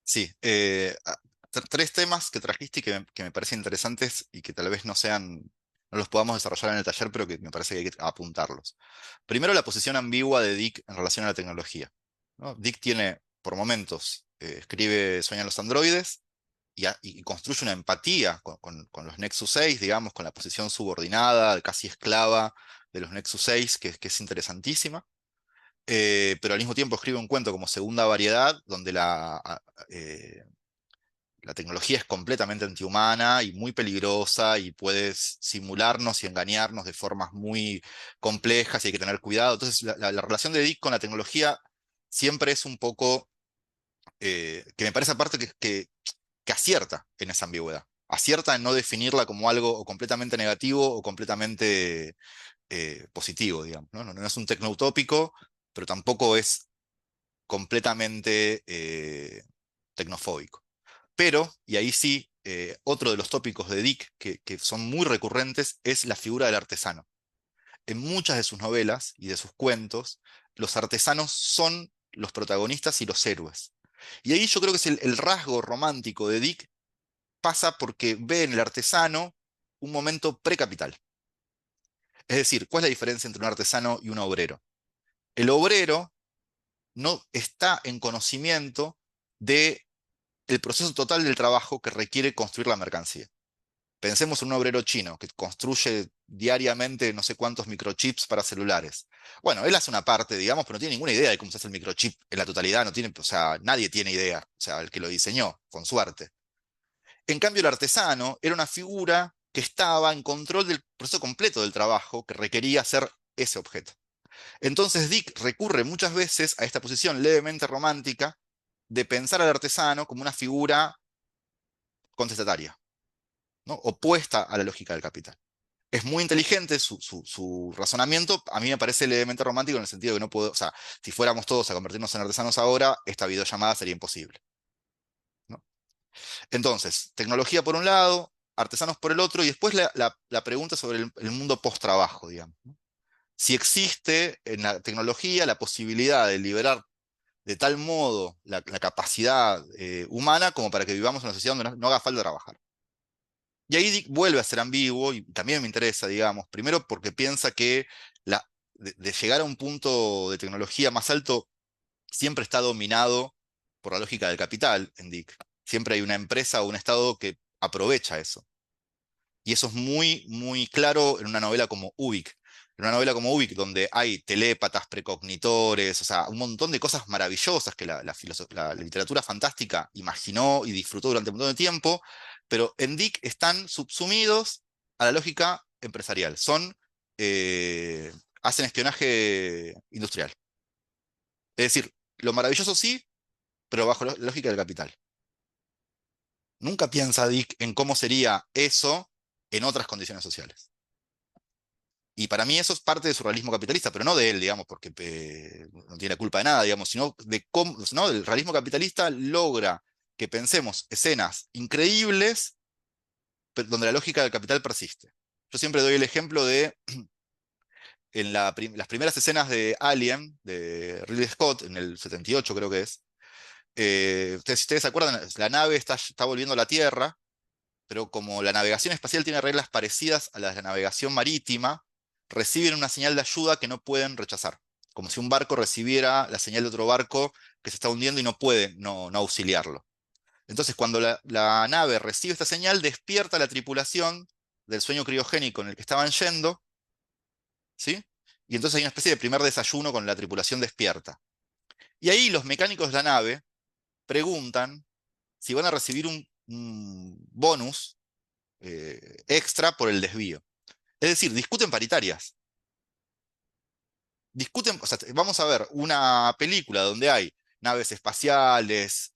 Sí, tres temas que trajiste y que me parecen interesantes y que tal vez no los podamos desarrollar en el taller, pero que me parece que hay que apuntarlos. Primero, la posición ambigua de Dick en relación a la tecnología, ¿no? Dick tiene, por momentos, escribe Sueñan los androides y construye una empatía con los Nexus 6, digamos, con la posición subordinada, casi esclava de los Nexus 6, que es interesantísima. Pero al mismo tiempo escribe un cuento como Segunda Variedad, donde la tecnología es completamente antihumana y muy peligrosa y puede simularnos y engañarnos de formas muy complejas y hay que tener cuidado. Entonces, la relación de Dick con la tecnología siempre es un poco, que me parece aparte que acierta en esa ambigüedad. Acierta en no definirla como algo o completamente negativo o completamente positivo, digamos, ¿no? No es un tecnoutópico, pero tampoco es completamente tecnofóbico. Pero, y ahí sí, otro de los tópicos de Dick que son muy recurrentes es la figura del artesano. En muchas de sus novelas y de sus cuentos, los artesanos son los protagonistas y los héroes. Y ahí yo creo que es el rasgo romántico de Dick pasa porque ve en el artesano un momento precapital. Es decir, ¿cuál es la diferencia entre un artesano y un obrero? El obrero no está en conocimiento de el proceso total del trabajo que requiere construir la mercancía. Pensemos en un obrero chino que construye diariamente no sé cuántos microchips para celulares. Bueno, él hace una parte, digamos, pero no tiene ninguna idea de cómo se hace el microchip en la totalidad, no tiene, o sea, nadie tiene idea, o sea, el que lo diseñó, con suerte. En cambio, el artesano era una figura que estaba en control del proceso completo del trabajo que requería hacer ese objeto. Entonces Dick recurre muchas veces a esta posición levemente romántica de pensar al artesano como una figura contestataria, ¿no? Opuesta a la lógica del capital. Es muy inteligente su razonamiento, a mí me parece levemente romántico en el sentido que no puedo, o sea, si fuéramos todos a convertirnos en artesanos ahora, esta videollamada sería imposible, ¿no? Entonces, tecnología por un lado, artesanos por el otro, y después la pregunta sobre el mundo post-trabajo, digamos, ¿no? Si existe en la tecnología la posibilidad de liberar de tal modo la capacidad humana como para que vivamos en una sociedad donde no haga falta trabajar. Y ahí Dick vuelve a ser ambiguo, y también me interesa, digamos, primero porque piensa que de llegar a un punto de tecnología más alto siempre está dominado por la lógica del capital en Dick. Siempre hay una empresa o un estado que aprovecha eso. Y eso es muy, muy claro en una novela como Ubik. En una novela como Ubik, donde hay telépatas, precognitores, o sea, un montón de cosas maravillosas que la literatura fantástica imaginó y disfrutó durante un montón de tiempo, pero en Dick están subsumidos a la lógica empresarial. Eh, hacen espionaje industrial. Es decir, lo maravilloso sí, pero bajo la lógica del capital. Nunca piensa Dick en cómo sería eso en otras condiciones sociales. Y para mí eso es parte del surrealismo capitalista, pero no de él, digamos, porque no tiene culpa de nada, digamos, sino de cómo, ¿no? El realismo capitalista logra que pensemos escenas increíbles, pero donde la lógica del capital persiste. Yo siempre doy el ejemplo de en las primeras escenas de Alien, de Ridley Scott, en el 78 creo que es. Si ustedes se acuerdan, la nave está volviendo a la Tierra, pero como la navegación espacial tiene reglas parecidas a las de la navegación marítima, reciben una señal de ayuda que no pueden rechazar. Como si un barco recibiera la señal de otro barco que se está hundiendo y no puede no auxiliarlo. Entonces, cuando la nave recibe esta señal, despierta a la tripulación del sueño criogénico en el que estaban yendo, ¿sí? Y entonces hay una especie de primer desayuno con la tripulación despierta. Y ahí los mecánicos de la nave preguntan si van a recibir un bonus extra por el desvío. Es decir, discuten paritarias. Discuten, o sea, vamos a ver una película donde hay naves espaciales,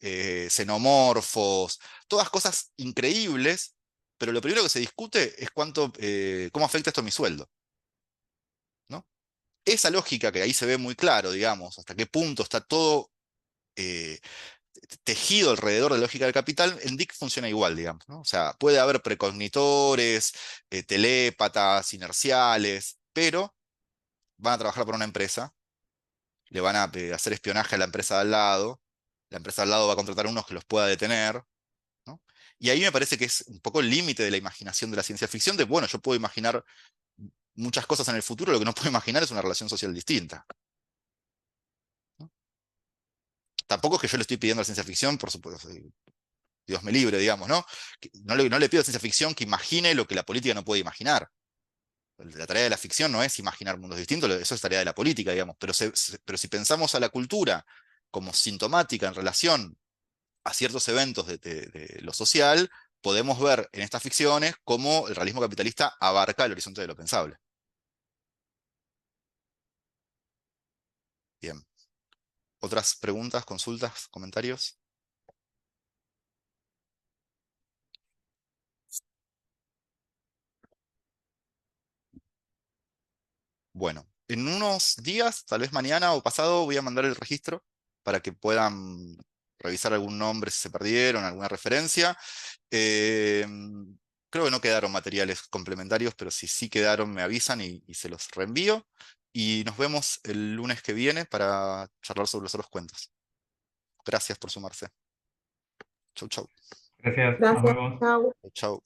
xenomorfos, todas cosas increíbles, pero lo primero que se discute es cómo afecta esto a mi sueldo, ¿no? Esa lógica que ahí se ve muy claro, digamos, hasta qué punto está todo eh, tejido alrededor de la lógica del capital, en Dick funciona igual, digamos, ¿no? O sea, puede haber precognitores, telépatas, inerciales, pero van a trabajar para una empresa, le van a hacer espionaje a la empresa de al lado va a contratar a unos que los pueda detener, ¿no? Y ahí me parece que es un poco el límite de la imaginación de la ciencia ficción, de, bueno, yo puedo imaginar muchas cosas en el futuro, lo que no puedo imaginar es una relación social distinta, ¿no? Tampoco es que yo le estoy pidiendo a la ciencia ficción, por supuesto, Dios me libre, digamos, ¿no? No le pido a ciencia ficción que imagine lo que la política no puede imaginar. La tarea de la ficción no es imaginar mundos distintos, eso es tarea de la política, digamos. Pero si pensamos a la cultura como sintomática en relación a ciertos eventos de lo social, podemos ver en estas ficciones cómo el realismo capitalista abarca el horizonte de lo pensable. Bien. ¿Otras preguntas, consultas, comentarios? Bueno, en unos días, tal vez mañana o pasado, voy a mandar el registro para que puedan revisar algún nombre si se perdieron, alguna referencia. Eh, Creo que no quedaron materiales complementarios, pero si sí quedaron, me avisan y se los reenvío. Y nos vemos el lunes que viene para charlar sobre los otros cuentos. Gracias por sumarse. Chau, chau. Gracias, nos Gracias, vemos. chao. Chau.